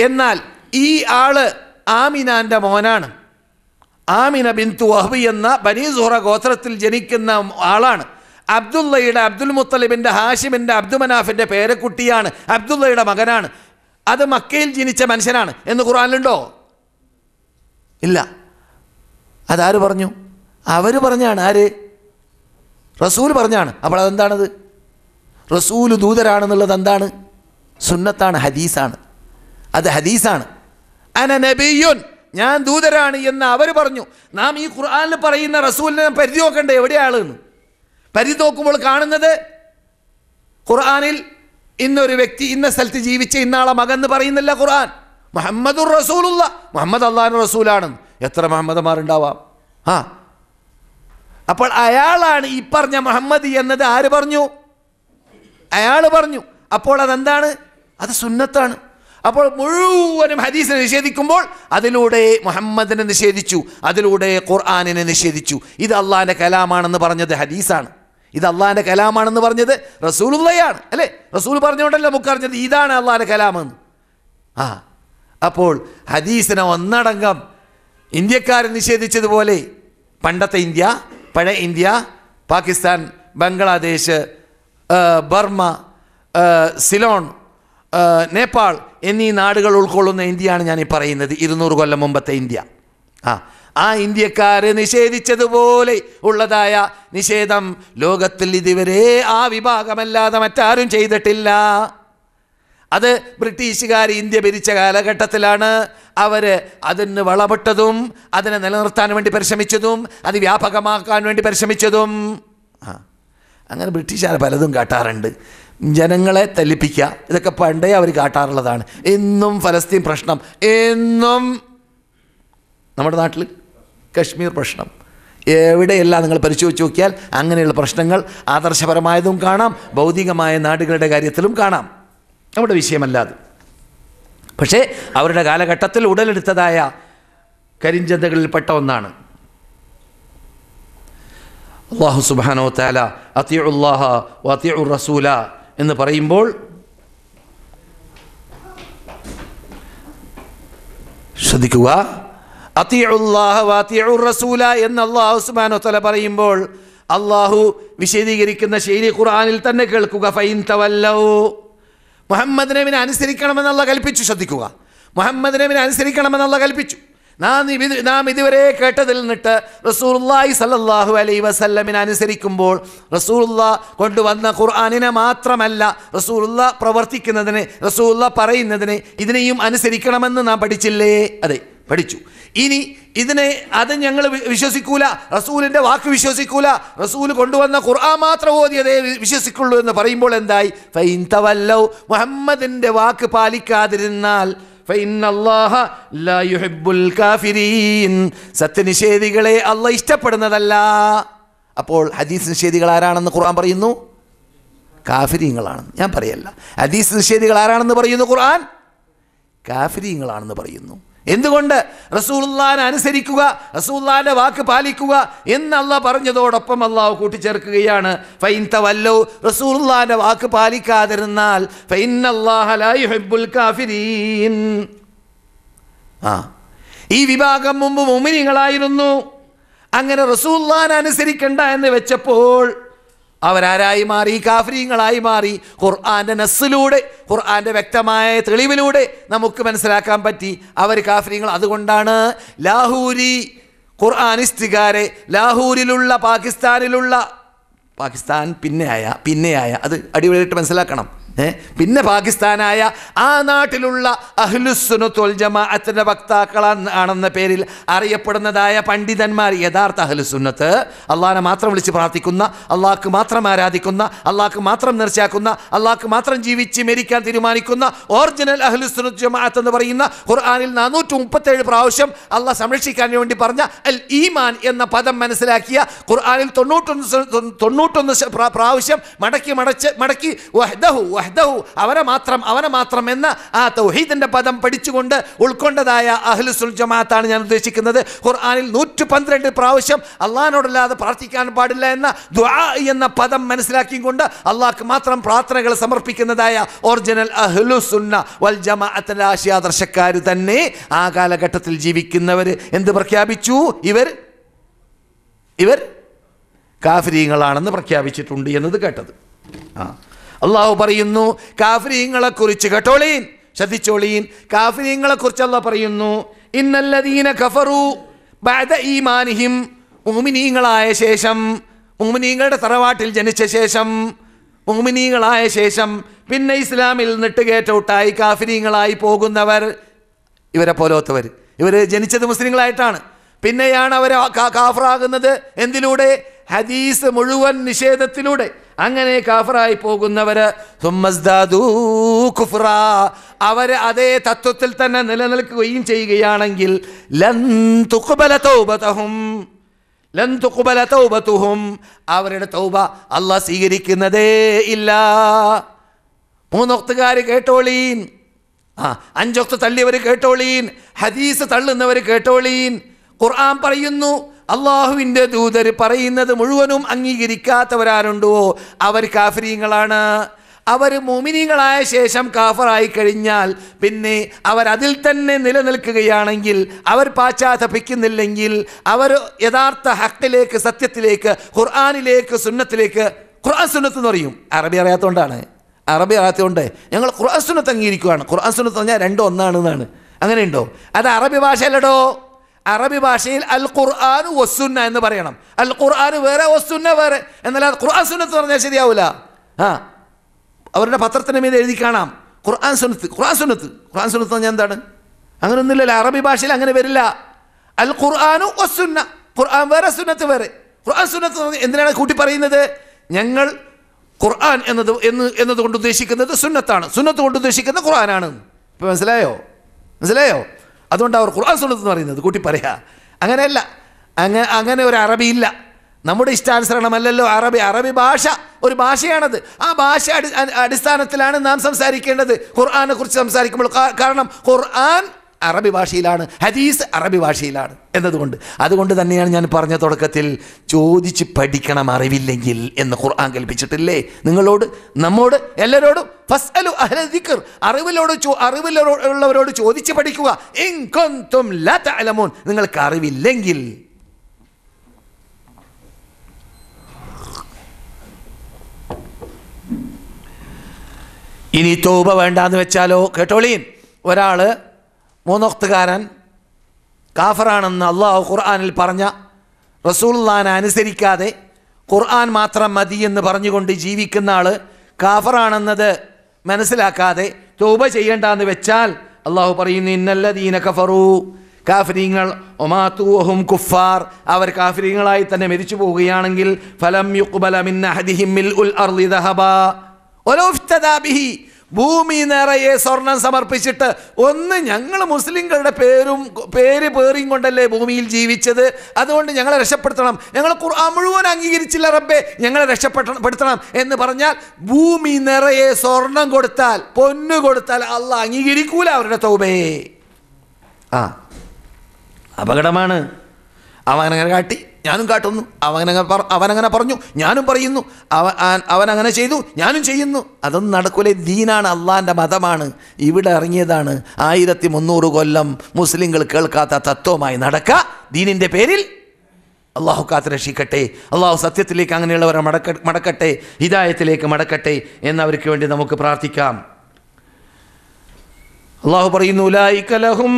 എന്നാൽ ഈ ആള് ആമിനാൻ്റെ മോനാണ്. ആമിന ബിന്തു വഹബ് എന്ന ബനി സുഹറ ഗോത്രത്തിൽ ജനിക്കുന്ന ആളാണ്. അബ്ദുള്ളയുടെ, അബ്ദുൽ മുത്തലിബിൻ്റെ, ഹാഷിമിൻ്റെ, അബ്ദുമനാഫിൻ്റെ പേരക്കുട്ടിയാണ്. അബ്ദുള്ളയുടെ മകനാണ്. അത് മക്കയിൽ ജനിച്ച മനുഷ്യനാണ് എന്ന് ഖുർആനിലുണ്ടോ? ഇല്ല. അതാര് പറഞ്ഞു? അവർ പറഞ്ഞാണ്. ആര്? റസൂൽ പറഞ്ഞാണ്. അപ്പോൾ അതെന്താണത്? റസൂൽ ദൂതരാണെന്നുള്ളത് എന്താണ്? സുന്നത്താണ്, ഹദീസാണ്. അത് ഹദീസാണ്. അന നബിയുൻ, ഞാൻ ദൂതരാണ് എന്ന് അവർ പറഞ്ഞു. നാം ഈ ഖുർആനിൽ പറയുന്ന റസൂലിനെ പരിധി നോക്കണ്ടേ എവിടെയാളെന്ന്? പരിധി നോക്കുമ്പോൾ കാണുന്നത് ഖുർആനിൽ ഇന്നൊരു വ്യക്തി ഇന്ന സ്ഥലത്ത് ജീവിച്ച ഇന്നാളെ മകൻ എന്ന് പറയുന്നില്ല ഖുർആൻ. മുഹമ്മദുർ റസൂലുള്ള, മുഹമ്മദ് അള്ളാഹുവിൻ്റെ റസൂലാണ്. എത്ര മുഹമ്മദന്മാരുണ്ടാവാം? അപ്പോൾ അയാളാണ് ഈ പറഞ്ഞ മുഹമ്മദ് എന്നത് ആര് പറഞ്ഞു? അയാൾ പറഞ്ഞു. അപ്പോൾ അതെന്താണ്? അത് സുന്നത്താണ്. അപ്പോൾ മുഴുവനും ഹദീസിനെ നിഷേധിക്കുമ്പോൾ അതിലൂടെ മുഹമ്മദിനെ നിഷേധിച്ചു, അതിലൂടെ ഖുർആനിനെ നിഷേധിച്ചു. ഇത് അള്ളാഹിൻ്റെ കലാമാണെന്ന് പറഞ്ഞത് ഹദീസാണ്. ഇത് അള്ളാഹിൻ്റെ കലാമാണെന്ന് പറഞ്ഞത് റസൂലുള്ളയാണ് അല്ലേ? റസൂൽ പറഞ്ഞുകൊണ്ടല്ലോ നമുക്ക് അറിഞ്ഞത് ഇതാണ് അള്ളാഹിൻ്റെ കലാമെന്ന്. അപ്പോൾ ഹദീസിനെ ഒന്നടങ്കം ഇന്ത്യക്കാർ നിഷേധിച്ചതുപോലെ പണ്ടത്തെ ഇന്ത്യ, പഴയ ഇന്ത്യ, പാകിസ്ഥാൻ, ബംഗ്ലാദേശ്, ബർമ്മ, സിലോൺ, നേപ്പാൾ എന്നീ നാടുകൾ ഉൾക്കൊള്ളുന്ന ഇന്ത്യയാണ് ഞാനീ പറയുന്നത്. 200 കൊല്ലം മുമ്പത്തെ ഇന്ത്യ. ആ ഇന്ത്യക്കാർ നിഷേധിച്ചതുപോലെ ഉള്ളതായ നിഷേധം ലോകത്തിൽ ഇതുവരെ ആ വിഭാഗമല്ലാതെ മറ്റാരും ചെയ്തിട്ടില്ല. അത് ബ്രിട്ടീഷുകാർ ഇന്ത്യ ഭരിച്ച കാലഘട്ടത്തിലാണ് അവർ അതിന് വളമിട്ടതും അതിനെ നിലനിർത്താൻ വേണ്ടി പരിശ്രമിച്ചതും അത് വ്യാപകമാക്കാൻ വേണ്ടി പരിശ്രമിച്ചതും. അങ്ങനെ ബ്രിട്ടീഷുകാർ പലതും കാട്ടാറുണ്ട്. ജനങ്ങളെ തല്ലിപ്പിക്കുക, ഇതൊക്കെ പണ്ടേ അവർ കാട്ടാറുള്ളതാണ്. എന്നും ഫലസ്തീൻ പ്രശ്നം, എന്നും നമ്മുടെ നാട്ടിൽ കശ്മീർ പ്രശ്നം, എവിടെയെല്ലാം നിങ്ങൾ പരിശോധിച്ച് നോക്കിയാൽ അങ്ങനെയുള്ള പ്രശ്നങ്ങൾ ആദർശപരമായതും കാണാം, ഭൗതികമായ നാടുകളുടെ കാര്യത്തിലും കാണാം. നമ്മുടെ വിഷയമല്ലാതെ. പക്ഷേ അവരുടെ കാലഘട്ടത്തിൽ ഉടലെടുത്തതായ കരിഞ്ചന്തകളിൽപ്പെട്ട ഒന്നാണ്. അല്ലാഹു സുബ്ഹാനഹു വ തആല അത്തിഉല്ലാഹ വ അത്തിഉർ റസൂല എന്ന് പറയുമ്പോൾ ശ്രദ്ധിക്കുക. അത്തിഉല്ലാഹ വ അത്തിഉർ റസൂല എന്ന് അല്ലാഹു സുബ്ഹാനഹു വ തആല പറയുമ്പോൾ അല്ലാഹു വിശദീകരിക്കുന്ന ശൈലി ഖുർആനിൽ തന്നെ കേൾക്കുക. ഫൈൻ തവല്ലൗ, മുഹമ്മദ് നബിനെ അനുസരിക്കണമെന്നുള്ള കൽപ്പിച്ചു. ശ്രദ്ധിക്കുക, മുഹമ്മദ് നബിനെ അനുസരിക്കണമെന്നുള്ള കൽപ്പിച്ചു. നാം ഇതുവരെ കേട്ടതിൽ നിന്നിട്ട് റസൂലുള്ളാഹി സ്വല്ലല്ലാഹു അലൈഹി വസല്ലമിനെ അനുസരിക്കുമ്പോൾ റസൂലുള്ളാഹ് കൊണ്ടുവന്ന ഖുർആനിനെ മാത്രമല്ല, റസൂലുള്ളാഹ് പ്രവർത്തിക്കുന്നതിനെ, റസൂലുള്ളാഹ് പറയുന്നതിനെ, ഇതിനെയും അനുസരിക്കണമെന്ന് നാം പഠിച്ചില്ലേ? അതെ, പഠിച്ചു. ഇനി അത് ഞങ്ങൾ വിശ്വസിക്കൂല, റസൂലിൻ്റെ വാക്ക് വിശ്വസിക്കൂല, റസൂൽ കൊണ്ടുവന്ന ഖുർആൻ മാത്രം ഓതിയതേ വിശ്വസിക്കുള്ളൂ എന്ന് പറയുമ്പോൾ എന്തായി? ഫൈൻ തവല്ലൗ, മുഹമ്മദിൻ്റെ വാക്ക് പാലിക്കാതിരുന്നാൽ ഫഇന്നല്ലാഹ ലാ യുഹിബ്ബുൽ കാഫിരീൻ, സത്യനിഷേധികളെ അല്ലാഹ് ഇഷ്ടപ്പെടുന്നതല്ല. അപ്പോൾ ഹദീസ് നിഷേധികൾ ആരാണെന്ന് ഖുർആൻ പറയുന്നു? കാഫിരീങ്ങളാണ്. ഞാൻ പറയല്ല. ഹദീസ് നിഷേധികൾ ആരാണെന്ന് പറയുന്നു ഖുർആൻ? കാഫിരീങ്ങളാണെന്ന് പറയുന്നു. എന്തുകൊണ്ട്? റസൂലുള്ളാഹിനെ അനുസരിക്കുക, റസൂലുള്ളാഹിന്റെ വാക്ക് പാലിക്കുക എന്ന് അല്ലാഹ് പറഞ്ഞതോടൊപ്പം അല്ലാഹു കൂട്ടിച്ചേർക്കുകയാണ് ഫൈൻ തവല്ലൗ, റസൂലുള്ളാഹിന്റെ വാക്ക് പാലിക്കാതിരുന്നാൽ ഫഇന്നല്ലാഹ ലാ യുഹിബ്ബുൽ കാഫിരീൻ. ഈ വിഭാഗം മുമ്പ് മുഅ്മിനീങ്ങളായിരുന്നു. അങ്ങനെ റസൂലുള്ളാഹിനെ അനുസരിക്കണ്ട എന്ന് വെച്ചപ്പോൾ അവരാരായി മാറി? കാഫിരീങ്ങളായി മാറി. ഖുർആന്റെ നസ്സിലൂടെ, ഖുർആന്റെ വ്യക്തമായ തെളിവിലൂടെ നമുക്ക് മനസ്സിലാക്കാൻ പറ്റി അവർ കാഫിരീങ്ങൾ. അതുകൊണ്ടാണ് ലാഹൂരി ഖുർആനിസ്റ്റുകാരെ, ലാഹൂരിലുള്ള പാകിസ്ഥാൻ പിന്നെയായ അത് അടിപൊളിയായിട്ട് മനസ്സിലാക്കണം. പിന്നെ പാകിസ്ഥാനായ ആ നാട്ടിലുള്ള അഹ്ലുസ്സുന്നത്ത് വൽ ജമാഅത്തിന്റെ വക്താക്കളാണെന്ന പേരിൽ അറിയപ്പെടുന്നതായ പണ്ഡിതന്മാർ, യഥാർത്ഥ അഹ്ലുസുന്നത്ത്, അള്ളാഹിനെ മാത്രം വിളിച്ച് പ്രാർത്ഥിക്കുന്ന, അള്ളാഹ്ക്ക് മാത്രം ആരാധിക്കുന്ന, അള്ളാഹ്ക്ക് മാത്രം നേർച്ചയാക്കുന്ന, അള്ളാഹ്ക്ക് മാത്രം ജീവിച്ച് മരിക്കാൻ തീരുമാനിക്കുന്ന ഒറിജിനൽ അഹ്ലുസുന്നത്ത് ജമാഅത്ത് എന്ന് പറയുന്ന ഖുർആനിൽ 437 പ്രാവശ്യം അള്ളാഹ് സംരക്ഷിക്കാൻ വേണ്ടി പറഞ്ഞ അൽ ഈമാൻ എന്ന പദം മനസ്സിലാക്കിയ, ഖുർആനിൽ 91 പ്രാവശ്യം മടക്കി അവനെ മാത്രം എന്ന ആ തൗഹീദിന്റെ പദം പഠിച്ചുകൊണ്ട് ഉൾക്കൊണ്ടതായ അഹ്ലുസുന്നത്ത് ജമാഅത്താണ് ഞാൻ ഉദ്ദേശിക്കുന്നത്. ഖുർആനിൽ 112 പ്രാവശ്യം അള്ളാഹിനോടല്ലാതെ പ്രാർത്ഥിക്കാൻ പാടില്ല എന്ന ദുആ എന്ന പദം മനസ്സിലാക്കിക്കൊണ്ട് അള്ളാഹ്ക്ക് മാത്രം പ്രാർത്ഥനകൾ സമർപ്പിക്കുന്നതായ ഒറിജിനൽ അഹ്ലുസുന്ന വൽ ജമാഅത്തിന്റെ ആശയാദർശക്കാർ തന്നെ ആ കാലഘട്ടത്തിൽ ജീവിക്കുന്നവർ എന്ത് പ്രഖ്യാപിച്ചു? ഇവർ കാഫിരീങ്ങളാണെന്ന് പ്രഖ്യാപിച്ചിട്ടുണ്ട് എന്നത് കേട്ടത്. അള്ളാഹു പറയുന്നു കാഫിരീങ്ങളെ കുറിച്ച് കേട്ടോളീൻ, ശ്രദ്ധിച്ചോളീൻ. കാഫിരീങ്ങളെ കുറിച്ച് അള്ളാഹു പറയുന്നു, ഇന്നല്ലദീന കഫറു ബഅദ ഈമാനിഹിം, മുഅ്മിനീങ്ങളായ ശേഷം, മുഅ്മിനീങ്ങളുടെ തറവാട്ടിൽ ജനിച്ച ശേഷം, മുഅ്മിനീങ്ങളായ ശേഷം പിന്നെ ഇസ്ലാമിൽ നിന്നിട്ട് ഗേറ്റ് ഔട്ടായി കാഫിരീങ്ങളായി പോകുന്നവർ, ഇവരെ പോലത്തവർ, ഇവർ ജനിച്ചത് മുസ്ലിങ്ങളായിട്ടാണ്, പിന്നെയാണ് അവർ കാഫറാകുന്നത്. എന്തിലൂടെ? ഹദീസ് മുഴുവൻ നിഷേധത്തിലൂടെ. അങ്ങനെ കാഫറായി പോകുന്നവര് അവര് അതേ തത്വത്തിൽ തന്നെ നിലനിൽക്കുകയും ചെയ്യുകയാണെങ്കിൽ ലൻ തുഖ്ബല തൗബതുഹും, അവരുടെ തൗബ അല്ലാഹ് സ്വീകരിക്കുന്നതേ ഇല്ല. 3 വക്തുകാർ കേട്ടോളീൻ, 5 വക്ത് തള്ളിയവർ കേട്ടോളീൻ, ഹദീസ് തള്ളുന്നവർ കേട്ടോളീൻ. ഖുർആൻ പറയുന്നു, അള്ളാഹുവിൻ്റെ ദൂതർ പറയുന്നത് മുഴുവനും അംഗീകരിക്കാത്തവരാരുണ്ടോ അവർ കാഫിരീങ്ങളാണ്. അവർ മുഅ്മിനീങ്ങളായ ശേഷം കാഫറായി കഴിഞ്ഞാൽ പിന്നെ അവർ അതിൽ തന്നെ നിലനിൽക്കുകയാണെങ്കിൽ, അവർ പാശ്ചാത്തപിക്കുന്നില്ലെങ്കിൽ, അവർ യഥാർത്ഥ ഹക്കിലേക്ക്, സത്യത്തിലേക്ക്, ഖുർആനിലേക്ക്, സുന്നത്തിലേക്ക്, ഖുർആൻ സുന്നത്ത് എന്ന് പറയും. അറബി അറിയാത്തതുകൊണ്ടാണ്, അറബി അറിയാത്തതുകൊണ്ട് ഞങ്ങൾ ഖുർആൻ സുന്നത്ത് അംഗീകരിക്കുകയാണ്. ഖുർആൻ സുന്നത്ത് പറഞ്ഞാൽ രണ്ടും ഒന്നാണെന്നാണ്. അങ്ങനെയുണ്ടോ? അത് അറബി ഭാഷയിലടോ. അറബി ഭാഷയിൽ അൽ ഖുർആൻ വസ്സുന്ന എന്ന് പറയണം. അൽ ഖുർആൻ വേറെ, വസ്സുന്ന വേറെ. എന്നാൽ അത് ഖുർആൻ സുന്നത്ത് പറഞ്ഞാൽ ശരിയാവില്ല. അവരുടെ പത്രത്തിന് മീത് എഴുതി കാണാം ഖുർആൻ സുന്നത്ത്, ഖുർആൻ സുന്നത്ത്. ഖുർആൻ സുന്നത്ത് പറഞ്ഞാൽ എന്താണ്? അങ്ങനെയൊന്നുമില്ലല്ലോ. അറബി ഭാഷയിൽ അങ്ങനെ വരില്ല. അൽ ഖുർആൻ വസ്സുന്ന, ഖുർആൻ വേറെ, സുന്നത്ത് വേറെ. ഖുർആൻ സുന്നത്ത് എന്തിനാണ് കൂട്ടി പറയുന്നത്? ഞങ്ങൾ ഖുർആൻ എന്നതുകൊണ്ട് ഉദ്ദേശിക്കുന്നത് സുന്നത്താണ്, സുന്നത്ത് കൊണ്ട് ഉദ്ദേശിക്കുന്നത് ഖുർആനാണ്. ഇപ്പം മനസ്സിലായോ? അതുകൊണ്ട് അവർ ഖുർആൻ സുന്നത്ത് എന്ന് പറയുന്നത് കൂട്ടി പറയാ. അങ്ങനെയല്ല, അങ്ങനെ ഒരു അറബിയില്ല. നമ്മുടെ ഇഷ്ടാനുസരണമല്ലല്ലോ അറബി. അറബി ഭാഷ ഒരു ഭാഷയാണത്. ആ ഭാഷ അടിസ്ഥാനത്തിലാണ് നാം സംസാരിക്കേണ്ടത് ഖുർആനെ കുറിച്ച് സംസാരിക്കുമ്പോൾ. കാരണം ഖുർആൻ അറബി ഭാഷയിലാണ്, ഹദീസ് അറബി ഭാഷയിലാണ് എന്നതുകൊണ്ട്. അതുകൊണ്ട് തന്നെയാണ് ഞാൻ പറഞ്ഞ തുടക്കത്തിൽ ചോദിച്ച് പഠിക്കണം അറിവില്ലെങ്കിൽ എന്ന് ഖുർആൻ കൽപ്പിച്ചിട്ടില്ലേ നിങ്ങളോട്, നമ്മോട്, എല്ലാവരോടും. ഫസ്അലു അഹ്ല ദിക്ർ, അറിവിലുള്ളവരോട് ചോദിച്ച് പഠിക്കുക. ഇൻ കുൻതും ലാ തഅലമൂൻ, നിങ്ങൾക്ക് അറിവില്ലെങ്കിൽ. ഇനി തൗബ വേണ്ടാന്ന് വെച്ചാലോ? കേട്ടോളീൻ. ഒരാള് 3 വക്തുകാരൻ കാഫറാണെന്ന് അള്ളാഹു ഖുർആനിൽ പറഞ്ഞ, റസൂലുള്ളാഹിനെ അനുസരിക്കാതെ ഖുർആൻ മാത്രം മതി എന്ന് പറഞ്ഞുകൊണ്ട് ജീവിക്കുന്ന ആള് കാഫറാണെന്നത് മനസ്സിലാക്കാതെ തൗബ ചെയ്യേണ്ടെന്ന് വെച്ചാൽ അള്ളാഹു പറയുന്നു, ഇന്നല്ലദീന കഫറു, കാഫിരീങ്ങൾ, ഒമാതു വഹും കുഫാർ, അവർ കാഫിരീങ്ങളായി തന്നെ മരിച്ചു പോവുകയാണെങ്കിൽ, ഫലം യുഖ്ബല മിൻ അഹദിഹിം മിൽഉൽ അർളി ദഹബാ വലൗ ഇഫ്തദാ ബിഹി, ഭൂമി നിറയെ സ്വർണം സമർപ്പിച്ചിട്ട്, ഒന്ന് ഞങ്ങൾ മുസ്ലിങ്ങളുടെ പേരും കൊണ്ടല്ലേ ഭൂമിയിൽ ജീവിച്ചത്, അതുകൊണ്ട് ഞങ്ങളെ രക്ഷപ്പെടുത്തണം, ഞങ്ങൾ ഖുർആൻ മുഴുവൻ അംഗീകരിച്ചില്ല റബ്ബേ, ഞങ്ങളെ രക്ഷപ്പെടുത്തണം എന്ന് പറഞ്ഞാൽ ഭൂമി നിറയെ സ്വർണം കൊടുത്താൽ, പൊന്നു കൊടുത്താൽ അള്ളാഹ് അംഗീകരിക്കൂല അവരുടെ തൗബയെ. അപകടമാണ്. അവനങ്ങനെ കാട്ടി, ഞാനും കാട്ടുന്നു. അവനങ്ങനെ പറഞ്ഞു, ഞാനും പറയുന്നു. അവനങ്ങനെ ചെയ്തു, ഞാനും ചെയ്യുന്നു. അതൊന്നും നടക്കൂല. ദീനാണ്, അള്ളാഹിൻ്റെ മതമാണ്, ഇവിടെ ഇറങ്ങിയതാണ്. 1300 കൊല്ലം മുസ്ലിങ്ങൾ കേൾക്കാത്ത തത്വമായി നടക്കുക ദീനിൻ്റെ പേരിൽ. അള്ളാഹു കാത്തുരക്ഷിക്കട്ടെ. അള്ളാഹു സത്യത്തിലേക്ക് അങ്ങനെയുള്ളവരെ മടക്കട്ടെ, ഹിദായത്തിലേക്ക് മടക്കട്ടെ എന്നവർക്ക് വേണ്ടി നമുക്ക് പ്രാർത്ഥിക്കാം. അള്ളാഹു പറയുന്നു, ഉലൈക ലഹും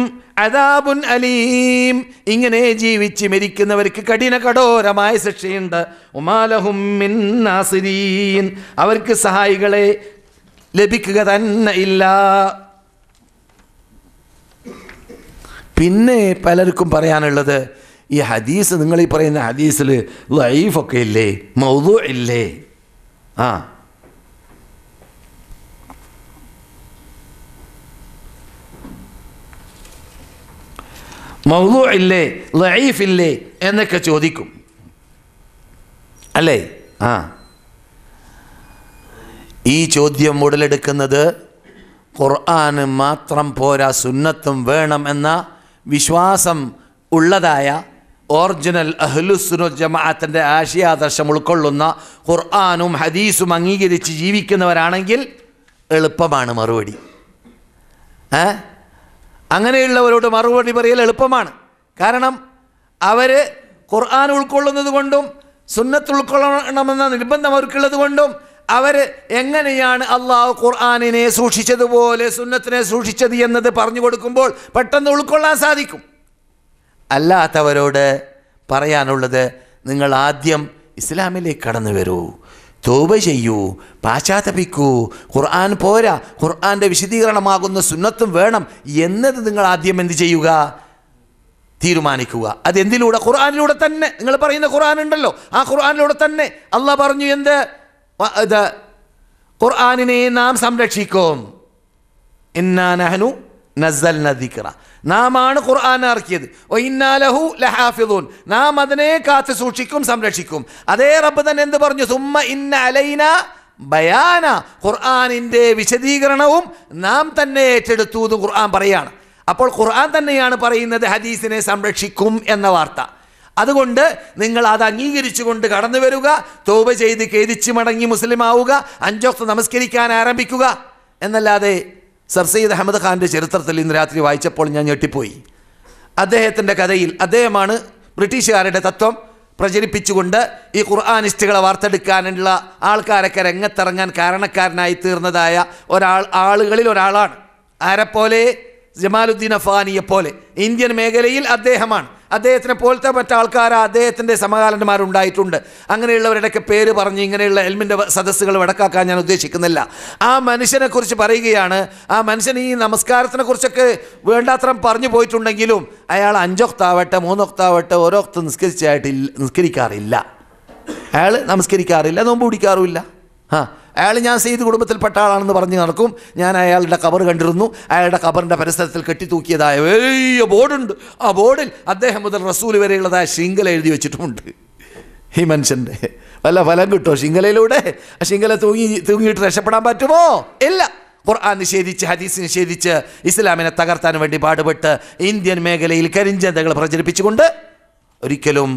അദാബുൻ അലീം, ഇങ്ങനെ ജീവിച്ച് മരിക്കുന്നവർക്ക് കഠോരമായ ശിക്ഷയുണ്ട്. വമാ ലഹും മിൻ നാസിരീൻ, അവർക്ക് സഹായികളെ ലഭിക്കുക തന്നെ ഇല്ല. പിന്നെ പലർക്കും പറയാനുള്ളത്, ഈ ഹദീസ്, നിങ്ങൾ ഈ പറയുന്ന ഹദീസിൽ ലഈഫൊക്കെ ഇല്ലേ, മൗദൂ ഇല്ലേ? മൗദൂ ഇല്ലേ, ലഈഫ് ഇല്ലേ എന്നൊക്കെ ചോദിക്കും അല്ലേ? ഈ ചോദ്യം ഉടലെടുക്കുന്നത് ഖുർആൻ മാത്രം പോരാ, സുന്നത്തും വേണം എന്ന വിശ്വാസം ഉള്ളതായ ഒറിജിനൽ അഹ്ലുസുന്നത്ത് ജമാഅത്തിൻ്റെ ആശയാദർശം ഉൾക്കൊള്ളുന്ന ഖുർആനും ഹദീസും അംഗീകരിച്ച് ജീവിക്കുന്നവരാണെങ്കിൽ എളുപ്പമാണ് മറുപടി. അങ്ങനെയുള്ളവരോട് മറുപടി പറയൽ എളുപ്പമാണ്. കാരണം അവർ ഖുർആൻ ഉൾക്കൊള്ളുന്നത് കൊണ്ടും സുന്നത്ത് ഉൾക്കൊള്ളണമെന്ന നിർബന്ധം അവർക്കുള്ളത് കൊണ്ടും അവർ എങ്ങനെയാണ് അള്ളാഹു ഖുർആനിനെ സൂക്ഷിച്ചതുപോലെ സുന്നത്തിനെ സൂക്ഷിച്ചത് എന്നത് പറഞ്ഞു കൊടുക്കുമ്പോൾ പെട്ടെന്ന് ഉൾക്കൊള്ളാൻ സാധിക്കും. അല്ലാത്തവരോട് പറയാനുള്ളത്, നിങ്ങൾ ആദ്യം ഇസ്ലാമിലേക്ക് കടന്നു വരൂ, തൗബ ചെയ്യൂ, പാശ്ചാത്തപിക്കൂ. ഖുർആൻ പോരാ, ഖുർആൻ്റെ വിശദീകരണമാകുന്ന സുന്നത്തും വേണം എന്നത് നിങ്ങൾ ആദ്യം എന്ത് ചെയ്യുക? തീരുമാനിക്കുക. അതെന്തിലൂടെ? ഖുർആനിലൂടെ തന്നെ. നിങ്ങൾ പറയുന്ന ഖുർആൻ ഉണ്ടല്ലോ, ആ ഖുർആനിലൂടെ തന്നെ അള്ളാഹ് പറഞ്ഞു, എന്ത്? ഖുർആനിനെ നാം സംരക്ഷിക്കും. ഇന്നാ നഹ്നു നസ്സൽന ദിക്റ, നാമാണ് ഖുർആൻ ഇറക്കിയത്. വഇന്നാ ലഹു ലഹാഫിദൂൻ, നാം അതിനെ കാത്തു സൂക്ഷിക്കും, സംരക്ഷിക്കും. അതേ റബ്ബ് തന്നെ എന്ത് പറഞ്ഞു? സുമ്മ ഇന്ന അലൈനാ ബയാന, ഖുർആനിൻ്റെ വിശദീകരണവും നാം തന്നെ ഏറ്റെടുത്തു എന്ന് ഖുർആൻ പറയാണ്. അപ്പോൾ ഖുർആൻ തന്നെയാണ് പറയുന്നത് ഹദീസിനെ സംരക്ഷിക്കും എന്ന വാർത്ത. അതുകൊണ്ട് നിങ്ങൾ അത് അംഗീകരിച്ചുകൊണ്ട് കടന്നു വരിക, തൗബ ചെയ്ത് ഖേദിച്ച് മടങ്ങി മുസ്ലിം ആവുക, 5 വക്ത് നമസ്കരിക്കാൻ ആരംഭിക്കുക എന്നല്ലാതെ. സർ സയ്യിദ് അഹമ്മദ് ഖാൻ്റെ ചരിത്രത്തിൽ ഇന്ന് രാത്രി വായിച്ചപ്പോൾ ഞാൻ ഞെട്ടിപ്പോയി. അദ്ദേഹത്തിൻ്റെ കഥയിൽ അദ്ദേഹമാണ് ബ്രിട്ടീഷുകാരുടെ തത്വം പ്രചരിപ്പിച്ചുകൊണ്ട് ഈ ഖുർആനിസ്റ്റുകളെ വാർത്തെടുക്കാനുള്ള ആൾക്കാരൊക്കെ രംഗത്തിറങ്ങാൻ കാരണക്കാരനായി തീർന്നതായ ആളുകളിൽ ഒരാളാണ്. ആരെപ്പോലെ? ജമാലുദ്ദീൻ അഫ്ഗാനിയെപ്പോലെ ഇന്ത്യൻ മേഖലയിൽ അദ്ദേഹമാണ്. അദ്ദേഹത്തിനെ പോലത്തെ മറ്റാൾക്കാർ അദ്ദേഹത്തിൻ്റെ സമകാലന്മാരുണ്ടായിട്ടുണ്ട്. അങ്ങനെയുള്ളവരുടെയൊക്കെ പേര് പറഞ്ഞ് ഇങ്ങനെയുള്ള എൽമിൻ്റെ സദസ്സുകൾ വടക്കാക്കാൻ ഞാൻ ഉദ്ദേശിക്കുന്നില്ല. ആ മനുഷ്യനെക്കുറിച്ച് പറയുകയാണ്. ആ മനുഷ്യൻ ഈ നമസ്കാരത്തിനെ കുറിച്ചൊക്കെ വേണ്ടാത്രം പറഞ്ഞു പോയിട്ടുണ്ടെങ്കിലും അയാൾ 5 വക്താവട്ടെ 3 വക്താവട്ടെ ഓരോ വക്ത് നിസ്കരിക്കാറില്ല. അയാൾ നമസ്കരിക്കാറില്ല, നോമ്പ് പിടിക്കാറുമില്ല. അയാൾ ഞാൻ സെയ്ദ് കുടുംബത്തിൽപ്പെട്ട ആളാണെന്ന് പറഞ്ഞ് നടക്കും. ഞാൻ അയാളുടെ ഖബർ കണ്ടിരുന്നു. അയാളുടെ ഖബറിൻ്റെ പരിസരത്തിൽ കെട്ടിത്തൂക്കിയതായ വലിയ ബോർഡുണ്ട്. ആ ബോർഡിൽ അദ്ദേഹം മുതൽ റസൂൽ വരെയുള്ളതായ ശൃംഖല എഴുതി വെച്ചിട്ടുമുണ്ട്. ഈ മനുഷ്യൻ്റെ വല്ല ഫലം കിട്ടുമോ ശൃംഖലയിലൂടെ? ആ ശൃംഖല തൂങ്ങിയിട്ട് രക്ഷപ്പെടാൻ പറ്റുമോ? ഇല്ല. ഖുർആൻ നിഷേധിച്ച്, ഹദീസ് നിഷേധിച്ച്, ഇസ്ലാമിനെ തകർത്താൻ വേണ്ടി പാടുപെട്ട് ഇന്ത്യൻ മേഖലയിൽ കരിഞ്ചന്തകൾ പ്രചരിപ്പിച്ചുകൊണ്ട് ഒരിക്കലും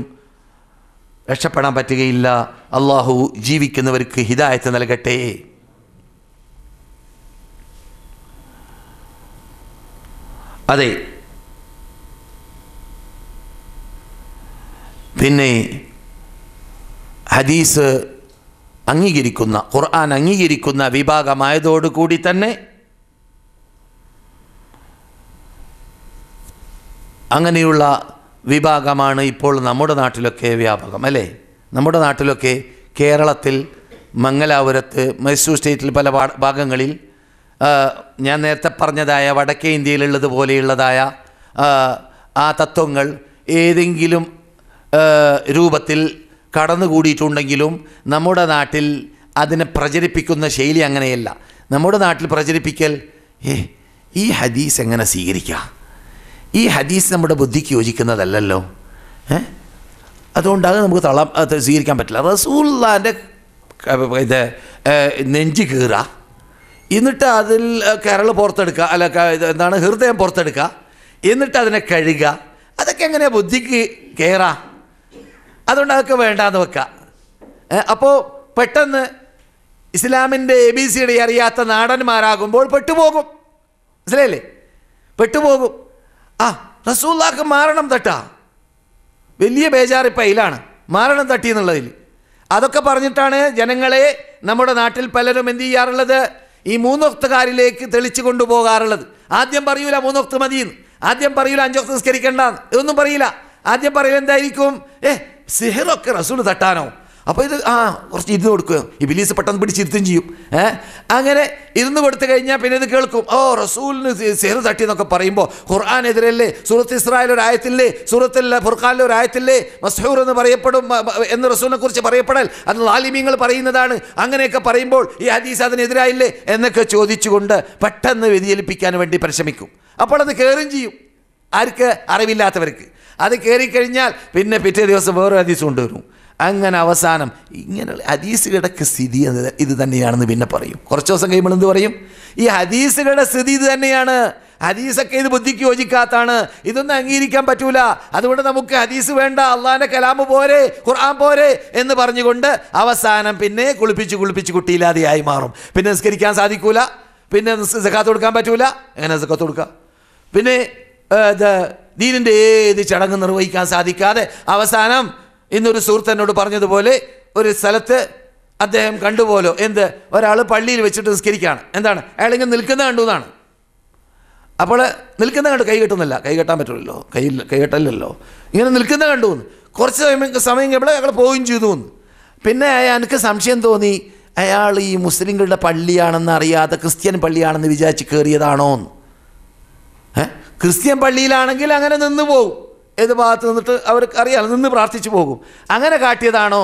രക്ഷപ്പെടാൻ പറ്റുകയില്ല. അള്ളാഹു ജീവിക്കുന്നവർക്ക് ഹിദായത്ത് നൽകട്ടെ. അതെ, പിന്നെ ഹദീസ് അംഗീകരിക്കുന്ന, ഖുർആൻ അംഗീകരിക്കുന്ന വിഭാഗമായതോടുകൂടി തന്നെ അങ്ങനെയുള്ള വിഭാഗമാണ് ഇപ്പോൾ നമ്മുടെ നാട്ടിലൊക്കെ വ്യാപകം അല്ലേ? നമ്മുടെ നാട്ടിലൊക്കെ കേരളത്തിൽ മംഗലാപുരത്ത്, മൈസൂർ സ്റ്റേറ്റിൽ പല ഭാഗങ്ങളിൽ ഞാൻ നേരത്തെ പറഞ്ഞതായ വടക്കേ ഇന്ത്യയിലുള്ളതുപോലെയുള്ളതായ ആ തത്വങ്ങൾ ഏതെങ്കിലും രൂപത്തിൽ കടന്നുകൂടിയിട്ടുണ്ടെങ്കിലും നമ്മുടെ നാട്ടിൽ അതിനെ പ്രചരിപ്പിക്കുന്ന ശൈലി അങ്ങനെയല്ല. നമ്മുടെ നാട്ടിൽ പ്രചരിപ്പിക്കൽ, ഈ ഹദീസ് എങ്ങനെ സ്വീകരിക്കുക, ഈ ഹദീസ് നമ്മുടെ ബുദ്ധിക്ക് യോജിക്കുന്നതല്ലല്ലോ, അതുകൊണ്ട് അത് നമുക്ക് സ്വീകരിക്കാൻ പറ്റില്ല. റസൂലുള്ളാഹിൻ്റെ ഇത് നെഞ്ച് കീറുക, എന്നിട്ട് അതിൽ കരൾ പുറത്തെടുക്കുക, അല്ല എന്താണ് ഹൃദയം പുറത്തെടുക്കുക, എന്നിട്ട് അതിനെ കഴുകുക, അതൊക്കെ എങ്ങനെയാണ് ബുദ്ധിക്ക് കയറാ? അതുകൊണ്ട് അതൊക്കെ വേണ്ടാന്ന് വെക്കുക. അപ്പോൾ പെട്ടെന്ന് ഇസ്ലാമിൻ്റെ ABCD അറിയാത്ത നാടന്മാരാകുമ്പോൾ പെട്ടുപോകും. മനസ്സിലായില്ലേ? പെട്ടുപോകും. റസൂലുള്ളാഹിക്ക് മാറണം തട്ടാ, വലിയ ബേജാറിപ്പോൾ അതിലാണ്, മാരണം തട്ടി എന്നുള്ളതിൽ. അതൊക്കെ പറഞ്ഞിട്ടാണ് ജനങ്ങളെ നമ്മുടെ നാട്ടിൽ പലരും എന്ത് ചെയ്യാറുള്ളത്, ഈ 3 വക്തുകാരിലേക്ക് തെളിച്ചു കൊണ്ടുപോകാറുള്ളത്. ആദ്യം പറയൂല 3 വക്ത് മതിയെന്ന്, ആദ്യം പറയൂല 5 വക്ത് നിസ്കരിക്കണ്ടെന്ന്, ഇതൊന്നും പറയില്ല. ആദ്യം പറയില്ല എന്തായിരിക്കും, സിഹറൊക്കെ റസൂൽ തട്ടാനോ, അപ്പോൾ ഇത് കുറച്ച് ഇരുന്ന് കൊടുക്കുക, ഇബ്ലീസ് പെട്ടെന്ന് പിടിച്ചിരുത്തും ചെയ്യും. അങ്ങനെ ഇരുന്ന് കൊടുത്തു കഴിഞ്ഞാൽ പിന്നെ ഇത് കേൾക്കും, റസൂലിന് സിഹർ തട്ടി എന്നൊക്കെ പറയുമ്പോൾ ഖുർആനെതിരല്ലേ, സൂറത്ത് ഇസ്രായേൽ ഒരു ആയത്തില്ലേ, സൂറത്തുൽ ഫുർഖാനിലെ ഒരു ആയത്തില്ലേ, മസ്ഹൂർ എന്ന് പറയപ്പെടും എന്ന് റസൂലിനെ കുറിച്ച് പറയപ്പെടൽ അത് ലാലിമീങ്ങൾ പറയുന്നതാണ്. അങ്ങനെയൊക്കെ പറയുമ്പോൾ ഈ ഹദീസ് അതിനെതിരായില്ലേ എന്നൊക്കെ ചോദിച്ചുകൊണ്ട് പെട്ടെന്ന് വ്യതിചലിപ്പിക്കാൻ വേണ്ടി പരിശ്രമിക്കും. അപ്പോൾ അത് കയറും ചെയ്യും. ആർക്ക്? അറിവില്ലാത്തവർക്ക്. അത് കയറിക്കഴിഞ്ഞാൽ പിന്നെ പിറ്റേ ദിവസം വേറെ ഹദീസ് കൊണ്ടുവരും. അങ്ങനെ അവസാനം ഇങ്ങനെയുള്ള ഹദീസുകളുടെ സ്ഥിതി ഇത് തന്നെയാണെന്ന് പിന്നെ പറയും. കുറച്ച് ദിവസം കഴിയുമ്പോൾ എന്ത് പറയും, ഈ ഹദീസുകളുടെ സ്ഥിതി ഇത് തന്നെയാണ്, ഹദീസൊക്കെ ഇത് ബുദ്ധിക്ക് യോജിക്കാത്താണ്, ഇതൊന്നും അംഗീകരിക്കാൻ പറ്റൂല, അതുകൊണ്ട് നമുക്ക് ഹദീസ് വേണ്ട, അള്ളാഹിൻ്റെ കലാമ് പോരെ, ഖുർആൻ പോരെ എന്ന് പറഞ്ഞുകൊണ്ട് അവസാനം പിന്നെ കുളിപ്പിച്ച് കുട്ടിയില്ലാതെയായി മാറും. പിന്നെ നിസ്കരിക്കാൻ സാധിക്കൂല, പിന്നെ സക്കാത്ത് കൊടുക്കാൻ പറ്റൂല. എങ്ങനെ സക്കാത്ത് കൊടുക്കുക? പിന്നെ ദീനിൻ്റെ ഏത് ചടങ്ങ് നിർവഹിക്കാൻ സാധിക്കാതെ അവസാനം ഇന്നൊരു സുഹൃത്ത് എന്നോട് പറഞ്ഞതുപോലെ ഒരു സ്ഥലത്ത് അദ്ദേഹം കണ്ടുപോലോ, എന്ത്, ഒരാൾ പള്ളിയിൽ വെച്ചിട്ട് നിസ്കരിക്കുകയാണ്. എന്താണ്, അയാളിങ്ങനെ നിൽക്കുന്ന കണ്ടു എന്നാണ്. അപ്പോൾ നിൽക്കുന്ന കണ്ടു, കൈ കെട്ടുന്നില്ല, കൈ കെട്ടാൻ പറ്റില്ലല്ലോ, കൈ കെട്ടല്ലല്ലോ, ഇങ്ങനെ നിൽക്കുന്ന കണ്ടു എന്ന്. കുറച്ച് സമയം കഴിയുമ്പോൾ അയാൾ പോവുകയും ചെയ്തു എന്ന്. പിന്നെ എനിക്ക് സംശയം തോന്നി, അയാൾ ഈ മുസ്ലിങ്ങളുടെ പള്ളിയാണെന്ന് അറിയാതെ ക്രിസ്ത്യൻ പള്ളിയാണെന്ന് വിചാരിച്ച് കയറിയതാണോ എന്ന്. ക്രിസ്ത്യൻ പള്ളിയിലാണെങ്കിൽ അങ്ങനെ നിന്ന് പോകും, ഏത് ഭാഗത്ത് നിന്നിട്ട് അവർക്ക് അറിയാം, നിന്ന് പ്രാർത്ഥിച്ചു പോകും. അങ്ങനെ കാട്ടിയതാണോ?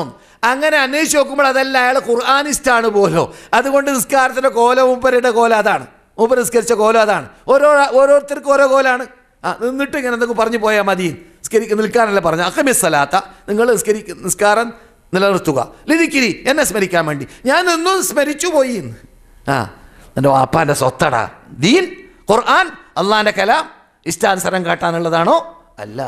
അങ്ങനെ അന്വേഷിച്ച് നോക്കുമ്പോൾ അതല്ല, അയാൾ ഖുർആനിസ്റ്റാണ് പോലോ. അതുകൊണ്ട് നിസ്കാരത്തിൻ്റെ കോലം മൂപ്പരുടെ കോലം അതാണ്, മൂപ്പർ നിസ്കരിച്ച കോലം അതാണ്. ഓരോരുത്തർക്കും ഓരോ കോലാണ്. നിന്നിട്ട് ഇങ്ങനെ എന്തെങ്കിലും പറഞ്ഞു പോയാൽ മതി, നിൽക്കാനല്ല പറഞ്ഞു. അഖമിസ്സലാത്ത, നിങ്ങൾ നിസ്കാരം നിലനിർത്തുക, ലിദിക്രി, എന്നെ സ്മരിക്കാൻ വേണ്ടി. ഞാൻ നിന്നും സ്മരിച്ചു പോയി. എൻ്റെ വാപ്പാൻ്റെ സ്വത്തടാ ദീൻ, ഖുർആൻ, അള്ളാഹിൻ്റെ കലാം ഇഷ്ടാനുസരണം കാട്ടാനുള്ളതാണോ? അല്ല,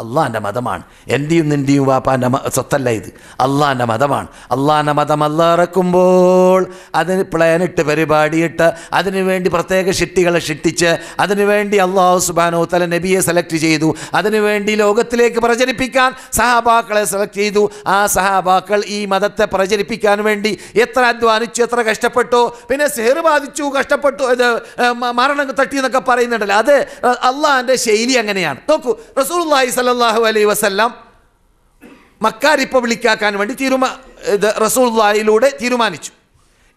അള്ളാഹിൻ്റെ മതമാണ്. എൻ്റെയും നിൻ്റെയും വാപ്പാൻ്റെ സ്വത്തല്ല ഇത്, അള്ളാഹിൻ്റെ മതമാണ്. അള്ളാഹിൻ്റെ മതം അള്ളാഹ് ഇറക്കുമ്പോൾ അതിന് പ്ലാനിട്ട് പരിപാടിയിട്ട് അതിനുവേണ്ടി പ്രത്യേക ഷിട്ടികളെ ഷിട്ടിച്ച് അതിനുവേണ്ടി അള്ളാഹു സുബ്ഹാനഹു തആല നബിയെ സെലക്ട് ചെയ്തു. അതിനുവേണ്ടി ലോകത്തിലേക്ക് പ്രചരിപ്പിക്കാൻ സഹാബാക്കളെ സെലക്ട് ചെയ്തു. ആ സഹാബാക്കൾ ഈ മതത്തെ പ്രചരിപ്പിക്കാൻ വേണ്ടി എത്ര അധ്വാനിച്ചു, എത്ര കഷ്ടപ്പെട്ടു. പിന്നെ സിഹർ ബാധിച്ചു, കഷ്ടപ്പെട്ടു, ഇത് മരണം തട്ടി എന്നൊക്കെ പറയുന്നുണ്ടല്ലോ, അത് അള്ളാഹിൻ്റെ ശൈലി അങ്ങനെയാണ്. നോക്കൂ, റസൂലുള്ളാഹി സ്വല്ലല്ലാഹു അലൈഹി വസല്ലം മക്ക റിപ്പബ്ലിക്കാക്കാൻ വേണ്ടി റസൂലുള്ളാഹിയിലൂടെ തീരുമാനിച്ചു.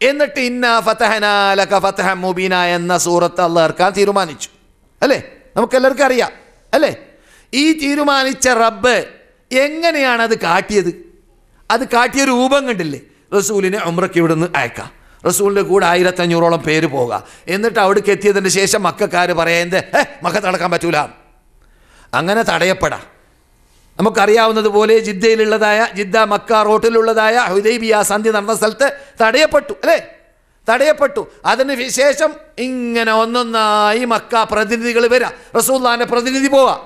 എന്നിട്ട് ഇന്നാ ഫതഹനാ ലക ഫതഹൻ മുബീന എന്ന സൂറത്ത് അള്ളാഹ് ഇറക്കാൻ തീരുമാനിച്ചു, അല്ലേ? നമുക്കെല്ലാവർക്കും അറിയാം, അല്ലേ? ഈ തീരുമാനിച്ച റബ്ബ് എങ്ങനെയാണ് അത് കാട്ടിയത്? അത് കാട്ടിയ രൂപം കണ്ടില്ലേ? റസൂലിനെ ഉംറയ്ക്ക് ഇവിടുന്ന് അയക്കാം, റസൂലിൻ്റെ കൂടെ 1500ഓളം പേര് പോകാം. എന്നിട്ട് അവിടേക്ക് എത്തിയതിന് ശേഷം മക്കാർ പറയാൻ മക്ക നടക്കാൻ പറ്റൂല, അങ്ങനെ തടയപ്പെടാം. നമുക്കറിയാവുന്നതുപോലെ ജിദ്ദ മക്ക റോട്ടിലുള്ളതായ ഹുദൈബിയ സന്ധി നടന്ന സ്ഥലത്ത് തടയപ്പെട്ടു, അല്ലേ? തടയപ്പെട്ടു. അതിന് ശേഷം ഇങ്ങനെ ഒന്നൊന്നായി മക്ക പ്രതിനിധികൾ വരാം, റസൂലുള്ളാഹിന്റെ പ്രതിനിധി പോവാം.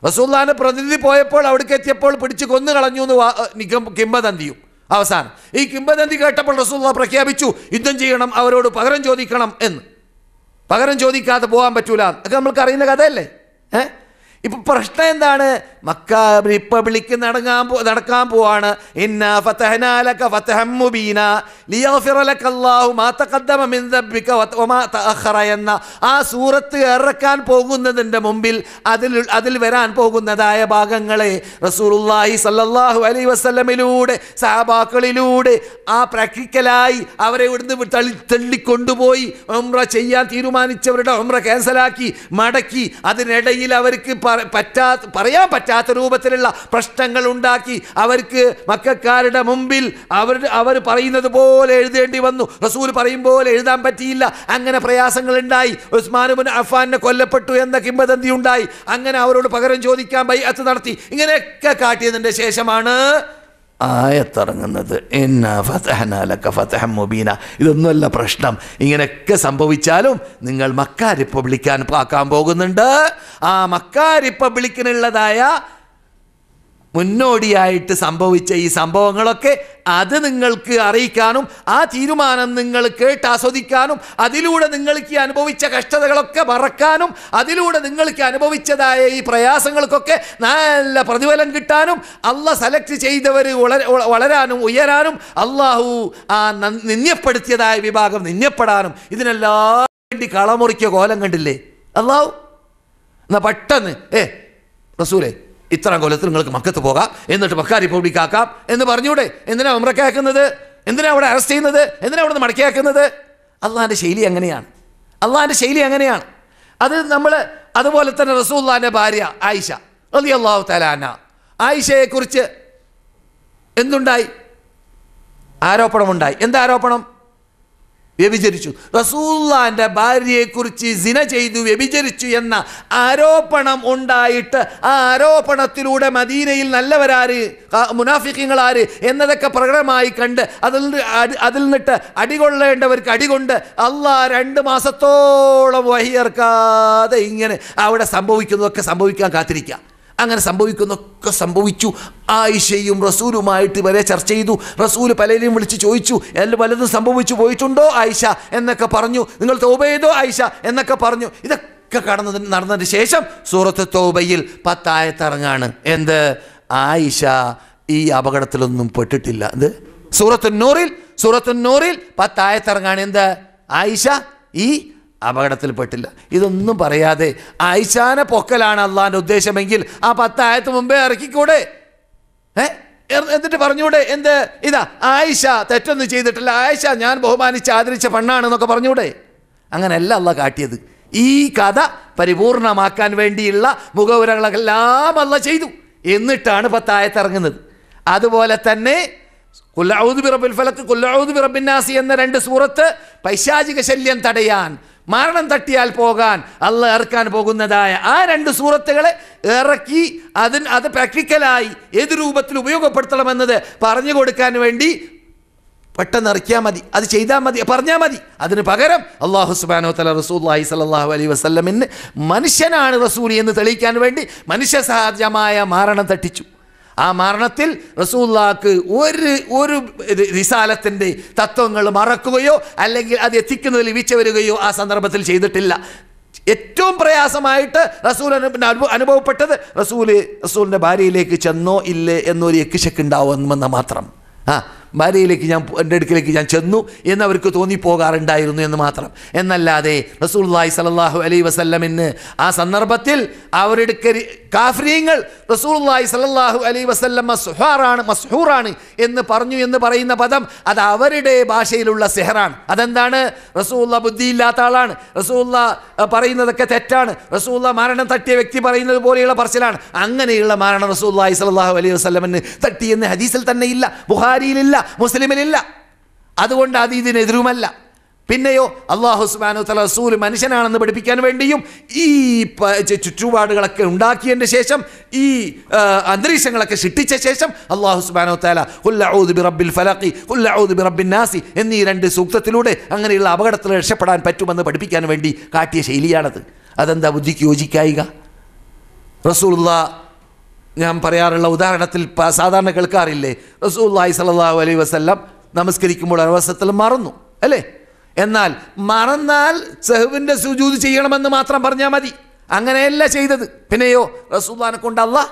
റസൂലുള്ളാഹിന്റെ പ്രതിനിധി പോയപ്പോൾ അവിടേക്ക് എത്തിയപ്പോൾ പിടിച്ച് കൊന്നു കളഞ്ഞു എന്ന് കിംവദന്തിയും. അവസാനം ഈ കിംവദന്തി കേട്ടപ്പോൾ റസൂലുള്ളാഹി പ്രഖ്യാപിച്ചു, യുദ്ധം ചെയ്യണം, അവരോട് പകരം ചോദിക്കണം എന്ന്. പകരം ചോദിക്കാതെ പോകാൻ പറ്റൂല, അതൊക്കെ നമ്മൾക്ക് അറിയുന്ന കഥയല്ലേ? ഇപ്പം പ്രശ്നം എന്താണ്? മക്ക റിപ്പബ്ലിക്ക് നടക്കാൻ പോവാണ്. ഇന്നാ ഫതഹനാ ലക ഫതഹൻ മുബീന ലിയഗ്ഫിറ ലക അല്ലാഹു മാ തഖദ്ദമ മിൻ ദബ്ബിക വമാ തഅഖറ എന്ന ആ സൂറത്ത് ഇറക്കാൻ പോകുന്നതിൻ്റെ മുമ്പിൽ അതിൽ വരാൻ പോകുന്നതായ ഭാഗങ്ങളെ റസൂലുള്ളാഹി സ്വല്ലല്ലാഹു അലൈഹി വസല്ലമിലൂടെ സഹാബാക്കളിലൂടെ ആ പ്രാക്ടിക്കലായി അവരെ ഇവിടുന്ന് തള്ളിക്കൊണ്ടുപോയി ഉംറ ചെയ്യാൻ തീരുമാനിച്ചവരുടെ ഉംറ ക്യാൻസലാക്കി മടക്കി. അതിനിടയിൽ അവർക്ക് പറയാൻ പറ്റാത്ത രൂപത്തിലുള്ള പ്രശ്നങ്ങൾ ഉണ്ടാക്കി അവർക്ക് മക്കക്കാരുടെ മുമ്പിൽ അവർ പറയുന്നത് പോലെ എഴുതേണ്ടി വന്നു. റസൂൽ പറയും പോലെ എഴുതാൻ പറ്റിയില്ല. അങ്ങനെ പ്രയാസങ്ങൾ ഉണ്ടായി. ഉസ്മാൻ ഇബ്നു അഫ്ഫാനെ കൊല്ലപ്പെട്ടു എന്ന കിംവദന്തി ഉണ്ടായി. അങ്ങനെ അവരോട് പകരം ചോദിക്കാൻ ബൈഅത്ത് നടത്തി. ഇങ്ങനെയൊക്കെ കാട്ടിയതിൻ്റെ ശേഷമാണ് ആയത്തിറങ്ങുന്നത്, ഇന്നാ ഫതഹനാ ലക ഫതഹൻ മുബീന. ഇതൊന്നുമല്ല പ്രശ്നം. ഇങ്ങനെയൊക്കെ സംഭവിച്ചാലും നിങ്ങൾ മക്ക റിപ്പബ്ലിക്കാൻ ആക്കാൻ പോകുന്നുണ്ട്. ആ മക്ക റിപ്പബ്ലിക്കിനുള്ളതായ മുന്നോടിയായിട്ട് സംഭവിച്ച ഈ സംഭവങ്ങളൊക്കെ അത് നിങ്ങൾക്ക് അറിയിക്കാനും ആ തീരുമാനം നിങ്ങൾ കേട്ടാസ്വദിക്കാനും അതിലൂടെ നിങ്ങൾക്ക് അനുഭവിച്ച കഷ്ടതകളൊക്കെ മറക്കാനും അതിലൂടെ നിങ്ങൾക്ക് അനുഭവിച്ചതായ ഈ പ്രയാസങ്ങൾക്കൊക്കെ നല്ല പ്രതിഫലം കിട്ടാനും അള്ളാഹ് സെലക്ട് ചെയ്തവർ വളരാനും ഉയരാനും അള്ളാഹു ആ നിന്യപ്പെടുത്തിയതായ വിഭാഗം നിന്യപ്പെടാനും ഇതിനെല്ലാം വേണ്ടി കളമുറിക്കുക കോലം കണ്ടില്ലേ അള്ളാഹു. എന്നാൽ പെട്ടെന്ന് റസൂലേ ഇത്രാം കൊല്ലത്തിൽ നിങ്ങൾക്ക് മക്കത്ത് പോകാം, എന്നിട്ട് മക്ക റിപ്പബ്ലിക് ആക്കാം എന്ന് പറഞ്ഞൂടെ? എന്തിനാ ഉംറയ്ക്കാക്കുന്നത്? എന്തിനാ അവിടെ അറസ്റ്റ് ചെയ്യുന്നത്? എന്തിനാ അവിടെ നിന്ന് മടക്കിയാക്കുന്നത്? അള്ളാഹിൻ്റെ ശൈലി അങ്ങനെയാണ്. അള്ളാഹിൻ്റെ ശൈലി അങ്ങനെയാണ്. അത് നമ്മൾ അതുപോലെ തന്നെ റസൂലുള്ളാഹിൻ്റെ ഭാര്യ ആയിഷ റളിയല്ലാഹു തആല അൻഹ, ആയിഷയെക്കുറിച്ച് എന്തുണ്ടായി? ആരോപണമുണ്ടായി. എന്താ ആരോപണം? വ്യഭിചരിച്ചു. റസൂലുള്ളാഹിന്റെ ഭാര്യയെക്കുറിച്ച് സിന ചെയ്തു, വ്യഭിചരിച്ചു എന്ന ആരോപണം ഉണ്ടായിട്ട് ആ ആരോപണത്തിലൂടെ മദീനയിൽ നല്ലവരാര്, മുനാഫിഖീങ്ങളാര് എന്നതൊക്കെ പ്രകടമായി കണ്ട് അതിൽ നിന്നിട്ട് അടികൊള്ളേണ്ടവർക്ക് അടികൊണ്ട് അള്ളാഹ് 2 മാസത്തോളം വഹിയിറക്കാതെ ഇങ്ങനെ അവിടെ സംഭവിക്കുന്നതൊക്കെ സംഭവിക്കാൻ കാത്തിരിക്കുക. അങ്ങനെ സംഭവിക്കുന്നൊക്കെ സംഭവിച്ചു. ആയിഷയും റസൂലുമായിട്ട് വരെ ചർച്ച ചെയ്തു. റസൂൽ പലരെയും വിളിച്ച് ചോദിച്ചു, വല്ലതും സംഭവിച്ചു പോയിട്ടുണ്ടോ ആയിഷ എന്നൊക്കെ പറഞ്ഞു. നിങ്ങൾ തൗബ ചെയ്തോ ആയിഷ എന്നൊക്കെ പറഞ്ഞു. ഇതൊക്കെ നടന്നതിന് ശേഷം സൂറത്ത് തൗബയിൽ 10 ആയത്ത് ഇറങ്ങാണ്. എന്ത്? ആയിഷ ഈ അപകടത്തിലൊന്നും പെട്ടിട്ടില്ല. എന്ത്? സൂറത്ത് നൂറിൽ 10 ആയത്ത് ഇറങ്ങാണ്. എന്ത്? ആയിഷ ഈ അപകടത്തിൽപ്പെട്ടില്ല. ഇതൊന്നും പറയാതെ ആയിഷാനെ പൊക്കലാണ് അള്ളാഹിൻ്റെ ഉദ്ദേശമെങ്കിൽ ആ 10 ആയത്ത് മുമ്പേ ഇറക്കിക്കൂടെ? എന്നിട്ട് പറഞ്ഞൂടെ? എന്ത്? ഇതാ ആയിഷ തെറ്റൊന്നും ചെയ്തിട്ടില്ല, ആയിഷ ഞാൻ ബഹുമാനിച്ച് ആദരിച്ച പെണ്ണാണെന്നൊക്കെ പറഞ്ഞൂടെ? അങ്ങനെയല്ല അള്ളാഹ് കാട്ടിയത്. ഈ കഥ പരിപൂർണമാക്കാൻ വേണ്ടിയുള്ള മുഖവുരകളെല്ലാം അള്ളാഹ് ചെയ്തു. എന്നിട്ടാണ് 10 ആയത്ത് ഇറങ്ങുന്നത്. അതുപോലെ തന്നെ ഖുൽ അഊദു ബിറബ്ബിൽ ഫലഖ്, ഖുൽ അഊദു ബിറബ്ബിൻ നാസ് എന്ന 2 സൂറത്ത് പൈശാചിക ശല്യം തടയാൻ, മരണം തട്ടിയാൽ പോകാൻ അള്ളാഹ് ഇറക്കാൻ പോകുന്നതായ ആ 2 സൂറത്തുകളെ ഇറക്കി അത് പ്രാക്ടിക്കലായി ഏത് രൂപത്തിൽ ഉപയോഗപ്പെടുത്തണമെന്നത് പറഞ്ഞു കൊടുക്കാൻ വേണ്ടി പെട്ടെന്ന് ഇറക്കിയാൽ മതി, അത് ചെയ്താൽ മതി, പറഞ്ഞാൽ മതി. അതിന് പകരം അല്ലാഹു സുബ്ഹാനഹു വ തആല റസൂലുള്ളാഹി സ്വല്ലല്ലാഹു അലൈഹി വസല്ലമിന് മനുഷ്യനാണ് റസൂൽ എന്ന് തെളിയിക്കാൻ വേണ്ടി മനുഷ്യ സഹജമായ മരണം തട്ടിച്ചു. ആ മരണത്തിൽ റസൂലുള്ളാഹിക്ക് ഒരു റിസാലത്തിൻ്റെ തത്വങ്ങൾ മറക്കുകയോ അല്ലെങ്കിൽ അത് എത്തിക്കുന്നതിൽ വീഴ്ച വരികയോ ആ സന്ദർഭത്തിൽ ചെയ്തിട്ടില്ല. ഏറ്റവും പ്രയാസമായിട്ട് റസൂലിന് അനുഭവപ്പെട്ടത് റസൂലിൻ്റെ ഭാര്യയിലേക്ക് ചെന്നോ ഇല്ലേ എന്നൊരു എക്കിശക്ക് ഉണ്ടാവുമെന്ന് മാത്രം. ഭാര്യയിലേക്ക് എൻ്റെ അടുക്കിലേക്ക് ഞാൻ ചെന്നു എന്നവർക്ക് തോന്നിപ്പോകാറുണ്ടായിരുന്നു എന്ന് മാത്രം. എന്നല്ലാതെ റസൂലുള്ളാഹി സ്വല്ലല്ലാഹു അലൈഹി വസല്ലമിന് ആ സന്ദർഭത്തിൽ അവരുടെ കാഫിരീങ്ങൾ റസൂലുള്ളാഹി സ്വല്ലല്ലാഹു അലൈഹി വസല്ലം മസ്ഹൂറാണ് എന്ന് പറഞ്ഞു എന്ന് പറയുന്ന പദം അത് അവരുടെ ഭാഷയിലുള്ള സിഹറാണ്. അതെന്താണ്? റസൂലുള്ളാഹി ബുദ്ധിയില്ലാത്ത ആളാണ്, റസൂലുള്ളാഹി പറയുന്നതൊക്കെ തെറ്റാണ്, റസൂലുള്ളാഹി മരണം തട്ടിയ വ്യക്തി പറയുന്നത് പോലെയുള്ള പറച്ചിലാണ്. അങ്ങനെയുള്ള മരണം റസൂലുള്ളാഹി സ്വല്ലല്ലാഹു അലൈഹി വസല്ലമിന് തട്ടിയെന്ന് ഹദീസിൽ തന്നെ ഇല്ല, ബുഖാരിയിലില്ല, മുസ്ലിമിലില്ല. അതുകൊണ്ട് അത് ഇതിനെതിരുമല്ല. പിന്നെയോ അല്ലാഹു സുബ്ഹാനഹു വ തആല റസൂൽ മനുഷ്യനാണെന്ന് പഠിപ്പിക്കാൻ വേണ്ടിയും ഈ ചുറ്റുപാടുകളൊക്കെ ഉണ്ടാക്കിയതിൻ്റെ ശേഷം ഈ അന്തരീക്ഷങ്ങളൊക്കെ സൃഷ്ടിച്ച ശേഷം അല്ലാഹു സുബ്ഹാനഹു വ തആല ഖുൽ അഊദു ബിറബ്ബിൽ ഫലഖി ഖുൽ അഊദു ബിറബ്ബിൻ നാസി എന്നീ 2 സൂക്തത്തിലൂടെ അങ്ങനെയുള്ള അപകടത്തിൽ രക്ഷപ്പെടാൻ പറ്റുമെന്ന് പഠിപ്പിക്കാൻ വേണ്ടി കാട്ടിയ ശൈലിയാണത്. അതെന്താ ബുദ്ധിക്ക് യോജിക്കായിക? റസൂലുള്ളാഹി ഞാൻ പറയാറുള്ള ഉദാഹരണത്തിൽ സാധാരണ കേൾക്കാറില്ലേ, റസൂലുള്ളാഹി സ്വല്ലല്ലാഹു അലൈഹി വസല്ലം നമസ്കരിക്കുമ്പോൾ അവസരത്തിൽ മറന്നു അല്ലേ? എന്നാൽ മറന്നാൽ സഹ്വിൻ്റെ സുജൂദ് ചെയ്യണമെന്ന് മാത്രം പറഞ്ഞാൽ മതി. അങ്ങനെയല്ല ചെയ്തത്. പിന്നെയോ റസൂലുള്ളാഹിനെ കൊണ്ട് അല്ലാഹ്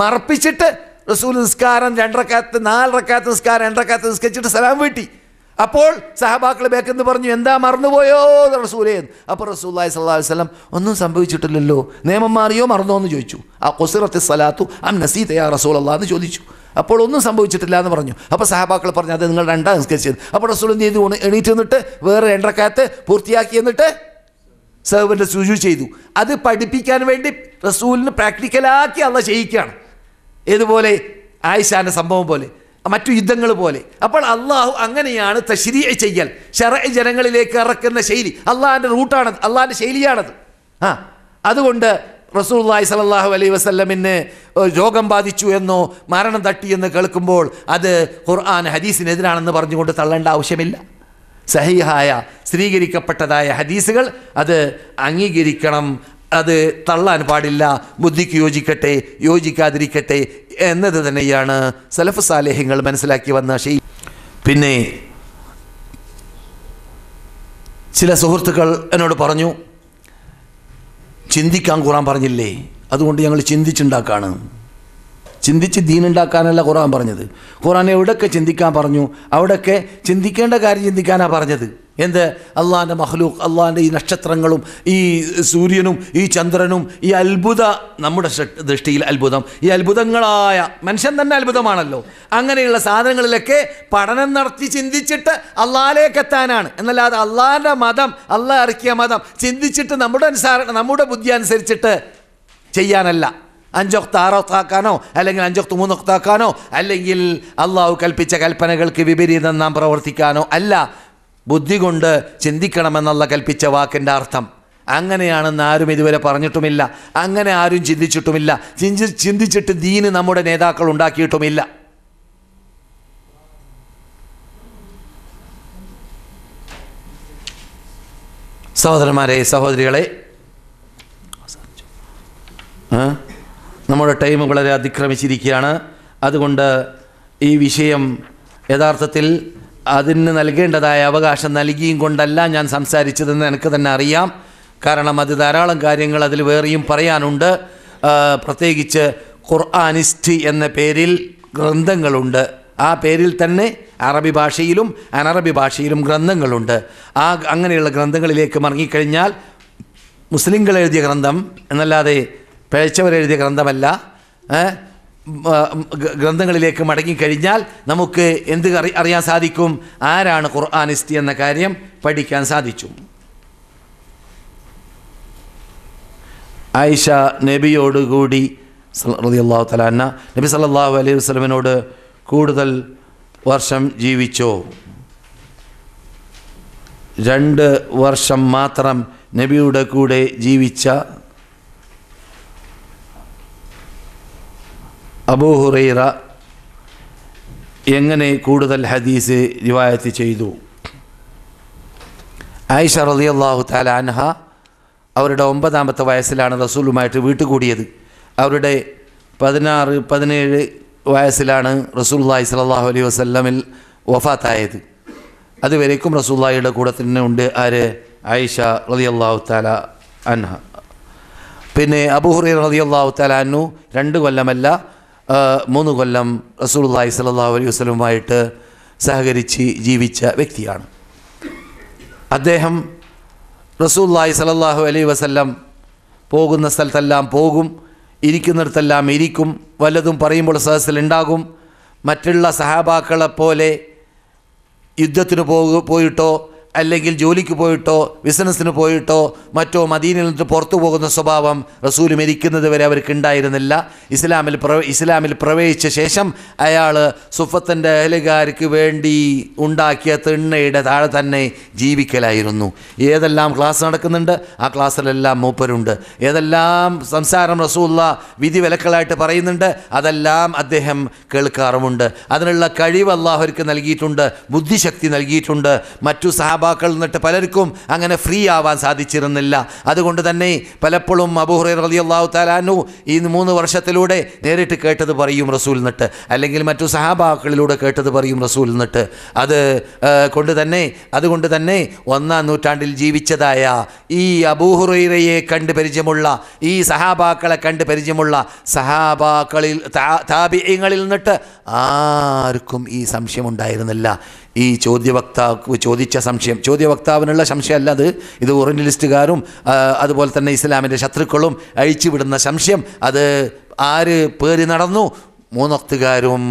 മറപ്പിച്ചിട്ട് റസൂൽ നിസ്കാരം 2 റക്അത്ത് 4 റക്അത്ത് നിസ്കാരം 2 റക്അത്ത് നിസ്കരിച്ചിട്ട് സലാം വീട്ടി. അപ്പോൾ സഹാബാക്കൾ ബേക്കെന്ന് പറഞ്ഞു, എന്താ മറന്നുപോയോ റസൂലേ? അപ്പോൾ റസൂലുള്ളാഹി സ്വല്ലല്ലാഹു അലൈഹി വസല്ലം ഒന്നും സംഭവിച്ചിട്ടില്ലല്ലോ, നിയമം മാറിയോ മറന്നോ എന്ന് ചോദിച്ചു. ആ ഖുസിറത്തി സ്വലാത്തു അം നസീത യാ റസൂലല്ലാഹ് എന്ന് ചോദിച്ചു. അപ്പോൾ ഒന്നും സംഭവിച്ചിട്ടില്ല എന്ന് പറഞ്ഞു. അപ്പോൾ സഹാബാക്കൾ പറഞ്ഞു, അത് നിങ്ങൾ 2 നിസ്കരിച്ചത്. അപ്പോൾ റസൂൽ എന്ത് ചെയ്തു? എണീറ്റ് നിന്നിട്ട് വേറെ 2 റക്അത്ത് പൂർത്തിയാക്കി എന്നിട്ട് സഹ്വിൻ്റെ സുജൂദ് ചെയ്തു. അത് പഠിപ്പിക്കാൻ വേണ്ടി റസൂലിന് പ്രാക്ടിക്കലാക്കി അള്ളാഹ് ചെയ്യിക്കുകയാണ്. ഏതുപോലെ? ആയിഷാൻ്റെ സംഭവം പോലെ, മറ്റു യുദ്ധങ്ങൾ പോലെ. അപ്പോൾ അള്ളാഹു അങ്ങനെയാണ് തശ്രീഅ് ചെയ്യൽ, ശറഅ് ജനങ്ങളിലേക്ക് ഇറക്കുന്ന ശൈലി. അള്ളാഹിൻ്റെ റൂട്ടാണത്, അള്ളാഹിൻ്റെ ശൈലിയാണത്. അതുകൊണ്ട് റസൂലുള്ളാഹി സ്വല്ലല്ലാഹു അലൈഹി വസല്ലമിന് രോഗം ബാധിച്ചു എന്നോ മരണം തട്ടിയെന്ന് കേൾക്കുമ്പോൾ അത് ഖുർആൻ ഹദീസിനെതിരാണെന്ന് പറഞ്ഞുകൊണ്ട് തള്ളേണ്ട ആവശ്യമില്ല. സഹീഹായ സ്ഥിരീകരിക്കപ്പെട്ടതായ ഹദീസുകൾ അത് അംഗീകരിക്കണം. അത് തള്ളാൻ പാടില്ല. ബുദ്ധിക്ക് യോജിക്കട്ടെ യോജിക്കാതിരിക്കട്ടെ എന്നത് തന്നെയാണ് സലഫ് സാലിഹ്യങ്ങൾ മനസ്സിലാക്കി വന്ന ശൈലി. പിന്നെ ചില സുഹൃത്തുക്കൾ എന്നോട് പറഞ്ഞു, ചിന്തിക്കാൻ ഖുർആൻ പറഞ്ഞില്ലേ, അതുകൊണ്ട് ഞങ്ങൾ ചിന്തിച്ചുണ്ടാക്കാണ്. ചിന്തിച്ച് ദീനുണ്ടാക്കാനല്ല ഖുർആൻ പറഞ്ഞത്. ഖുർആൻ എവിടെയൊക്കെ ചിന്തിക്കാൻ പറഞ്ഞു അവിടെയൊക്കെ ചിന്തിക്കേണ്ട കാര്യം ചിന്തിക്കാനാണ് പറഞ്ഞത്. എന്ത്? അള്ളാഹിൻ്റെ മഖ്ലൂഖ്, അള്ളാഹിൻ്റെ ഈ നക്ഷത്രങ്ങളും ഈ സൂര്യനും ഈ ചന്ദ്രനും ഈ അത്ഭുത, നമ്മുടെ ദൃഷ്ടിയിൽ അത്ഭുതം, ഈ അത്ഭുതങ്ങളായ മനുഷ്യൻ തന്നെ അത്ഭുതമാണല്ലോ, അങ്ങനെയുള്ള സാധനങ്ങളിലൊക്കെ പഠനം നടത്തി ചിന്തിച്ചിട്ട് അള്ളാഹിലേക്ക് എത്താനാണ്. എന്നല്ലാതെ അള്ളാഹിൻ്റെ മതം, അള്ളാഹ് ഇറക്കിയ മതം ചിന്തിച്ചിട്ട് നമ്മുടെ ബുദ്ധി അനുസരിച്ചിട്ട് ചെയ്യാനല്ല. 5 വഖ്ത് 6 വഖ്താക്കാനോ അല്ലെങ്കിൽ 5 വഖ്ത് 3 വഖ്താക്കാനോ അല്ലെങ്കിൽ അള്ളാഹു കൽപ്പിച്ച കൽപ്പനകൾക്ക് വിപരീതം നാം പ്രവർത്തിക്കാനോ അല്ല. ബുദ്ധി കൊണ്ട് ചിന്തിക്കണമെന്നുള്ള കൽപ്പിച്ച വാക്കിൻ്റെ അർത്ഥം അങ്ങനെയാണെന്ന് ആരും ഇതുവരെ പറഞ്ഞിട്ടുമില്ല. അങ്ങനെ ആരും ചിന്തിച്ചിട്ടുമില്ല. ചിന്തിച്ചിട്ട് ദീന് നമ്മുടെ നേതാക്കൾ ഉണ്ടാക്കിയിട്ടുമില്ല. സഹോദരന്മാരെ, സഹോദരികളെ, നമ്മുടെ ടൈം വളരെ അതിക്രമിച്ചിരിക്കുകയാണ്. അതുകൊണ്ട് ഈ വിഷയം യഥാർത്ഥത്തിൽ അതിന് നൽകേണ്ടതായ അവകാശം നൽകിയും കൊണ്ടല്ല ഞാൻ സംസാരിച്ചതെന്ന് എനിക്ക് തന്നെ അറിയാം. കാരണം അത് ധാരാളം കാര്യങ്ങൾ അതിൽ വേറെയും പറയാനുണ്ട്. പ്രത്യേകിച്ച് ഖുർആനിസ്റ്റ് എന്ന പേരിൽ ഗ്രന്ഥങ്ങളുണ്ട്. ആ പേരിൽ തന്നെ അറബി ഭാഷയിലും അനറബി ഭാഷയിലും ഗ്രന്ഥങ്ങളുണ്ട്. അങ്ങനെയുള്ള ഗ്രന്ഥങ്ങളിലേക്ക് മടങ്ങിക്കഴിഞ്ഞാൽ മുസ്ലിങ്ങൾ എഴുതിയ ഗ്രന്ഥം എന്നല്ലാതെ പിഴച്ചവരെഴുതിയ ഗ്രന്ഥമല്ല, ഗ്രന്ഥങ്ങളിലേക്ക് മടങ്ങിക്കഴിഞ്ഞാൽ നമുക്ക് എന്ത് അറിയാൻ സാധിക്കും? ആരാണ് ഖുർആനിസ്റ്റ് എന്ന കാര്യം പഠിക്കാൻ സാധിച്ചു. ആയിഷ നബിയോടുകൂടി റളിയല്ലാഹു തആല അൻഹ നബി സല്ലല്ലാഹു അലൈഹി വസല്ലമയോട് കൂടുതൽ വർഷം ജീവിച്ചോ? 2 വർഷം മാത്രം നബിയുടെ കൂടെ ജീവിച്ച അബൂ ഹുറൈറ എങ്ങനെ കൂടുതൽ ഹദീസ് റിവായത്ത് ചെയ്തു? ആയിഷ റളിയല്ലാഹു തആല അൻഹ അവരുടെ 9ാമത്തെ വയസ്സിലാണ് റസൂലുമായിട്ട് വീട്ടുകൂടിയത്. അവരുടെ 16-17 വയസ്സിലാണ് റസൂലുള്ളാഹി സ്വല്ലല്ലാഹു അലൈഹി വസല്ലമിൽ വഫാത്തായത്. അതുവരേക്കും റസൂലുള്ളാഹിയുടെ കൂടെ തന്നെ ഉണ്ട് ആര്? ആയിഷ റളിയല്ലാഹു തആല അൻഹ. പിന്നെ അബൂ ഹുറൈറ റളിയല്ലാഹു തആല അൻഹു 2 കൊല്ലമല്ല 3 കൊല്ലം റസൂലുള്ളാഹി സ്വല്ലല്ലാഹു അലൈഹി വസല്ലമുമായിട്ട് സഹകരിച്ച് ജീവിച്ച വ്യക്തിയാണ്. അദ്ദേഹം റസൂലുള്ളാഹി സ്വല്ലല്ലാഹു അലൈഹി വസല്ലം പോകുന്ന സ്ഥലത്തെല്ലാം പോകും, ഇരിക്കുന്നിടത്തെല്ലാം ഇരിക്കും, വല്ലതും പറയുമ്പോൾ സദസ്സിലുണ്ടാകും. മറ്റുള്ള സഹാബാക്കളെപ്പോലെ യുദ്ധത്തിന് പോയിട്ടോ അല്ലെങ്കിൽ ജോലിക്ക് പോയിട്ടോ ബിസിനസ്സിന് പോയിട്ടോ മറ്റോ മദീനയിൽ നിന്ന് പുറത്തു പോകുന്ന സ്വഭാവം റസൂൽ മരിക്കുന്നത് വരെ അവർക്ക് ഉണ്ടായിരുന്നില്ല. ഇസ്ലാമിൽ പ്രവേശിച്ച ശേഷം അയാൾ സുഫത്തിൻ്റെ അഹലുകാർക്ക് വേണ്ടി ഉണ്ടാക്കിയ തിണ്ണയുടെ താഴെ തന്നെ ജീവിക്കലായിരുന്നു. ഏതെല്ലാം ക്ലാസ് നടക്കുന്നുണ്ട് ആ ക്ലാസ്സിലെല്ലാം മൂപ്പരുണ്ട്. ഏതെല്ലാം സംസാരം റസൂലുള്ള വിധി വിലക്കളായിട്ട് പറയുന്നുണ്ട് അതെല്ലാം അദ്ദേഹം കേൾക്കാറുമുണ്ട്. അതിനുള്ള കഴിവ് അല്ലാഹുവിற்கு നൽകിയിട്ടുണ്ട്, ബുദ്ധിശക്തി നൽകിയിട്ടുണ്ട്. മറ്റു സഹാബാക്കളിൽ നിന്നിട്ട് പലർക്കും അങ്ങനെ ഫ്രീ ആവാൻ സാധിച്ചിരുന്നില്ല. അതുകൊണ്ട് തന്നെ പലപ്പോഴും അബൂ ഹുറൈറ റളിയല്ലാഹു തആല അൻഹു ഈ 3 വർഷത്തിലൂടെ നേരിട്ട് കേട്ടത് പറയും റസൂൽ നിന്നിട്ട്, അല്ലെങ്കിൽ മറ്റു സഹാബാക്കളിലൂടെ കേട്ടത് പറയും റസൂൽ നിന്നിട്ട്. അതുകൊണ്ട് തന്നെ 1-ാം നൂറ്റാണ്ടിൽ ജീവിച്ചതായ ഈ അബൂ ഹുറൈറയെ കണ്ട് പരിചയമുള്ള, ഈ സഹാബാക്കളെ കണ്ട് പരിചയമുള്ള സഹാബാക്കളിൽ താബിഈങ്ങളിൽ നിന്നിട്ട് ആർക്കും ഈ സംശയം ഉണ്ടായിരുന്നില്ല. ഈ ചോദ്യവക്താവിനുള്ള സംശയമല്ല ഇത് ഓറിയന്റലിസ്റ്റുകാരും അതുപോലെ തന്നെ ഇസ്ലാമിൻ്റെ ശത്രുക്കളും അഴിച്ചുവിടുന്ന സംശയം. അത് ആര് പേറി നടന്നു? 3 വക്തുകാരും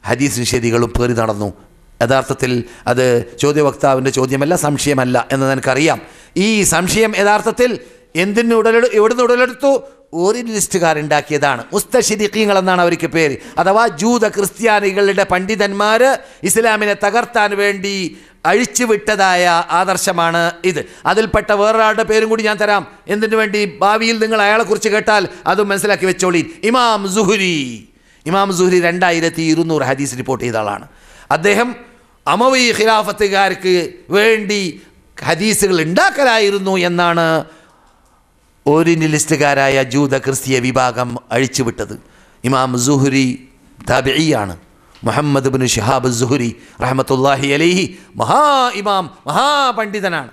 ഹദീസ് നിഷേധികളും പേറി നടന്നു. യഥാർത്ഥത്തിൽ അത് ചോദ്യവക്താവിൻ്റെ ചോദ്യമല്ല, സംശയമല്ല എന്ന് എനിക്കറിയാം. ഈ സംശയം യഥാർത്ഥത്തിൽ എവിടുന്ന് ഉടലെടുത്തു? ഓറിയന്റലിസ്റ്റുകാരുണ്ടാക്കിയതാണ്. മുസ്തശ്രിഖീങ്ങൾ എന്നാണ് അവർക്ക് പേര്. അഥവാ ജൂത ക്രിസ്ത്യാനികളുടെ പണ്ഡിതന്മാർ ഇസ്ലാമിനെ തകർത്താൻ വേണ്ടി അഴിച്ചുവിട്ടതായ ആദർശമാണ് ഇത്. അതിൽപ്പെട്ട വേറൊരാളുടെ പേരും കൂടി ഞാൻ തരാം. എന്തിനു വേണ്ടി? ഭാവിയിൽ നിങ്ങൾ അയാളെക്കുറിച്ച് കേട്ടാൽ അതും മനസ്സിലാക്കി വെച്ചോളി. ഇമാം സുഹ്രി 2200 ഹദീസ് റിപ്പോർട്ട് ചെയ്ത ആളാണ്. അദ്ദേഹം അമവി ഖിലാഫത്തുകാർക്ക് വേണ്ടി ഹദീസുകൾ ഉണ്ടാക്കലായിരുന്നു എന്നാണ് ഓറിയന്റലിസ്റ്റുകാരായ ജൂത ക്രിസ്തീയ വിഭാഗം അഴിച്ചുവിട്ടത്. ഇമാം സുഹ്രി താബിഈയാണ്. മുഹമ്മദ് ഇബ്നു ശിഹാബ് സുഹ്രി റഹ്മത്തുള്ളാഹി അലൈഹി ഇമാം മഹാപണ്ഡിതനാണ്.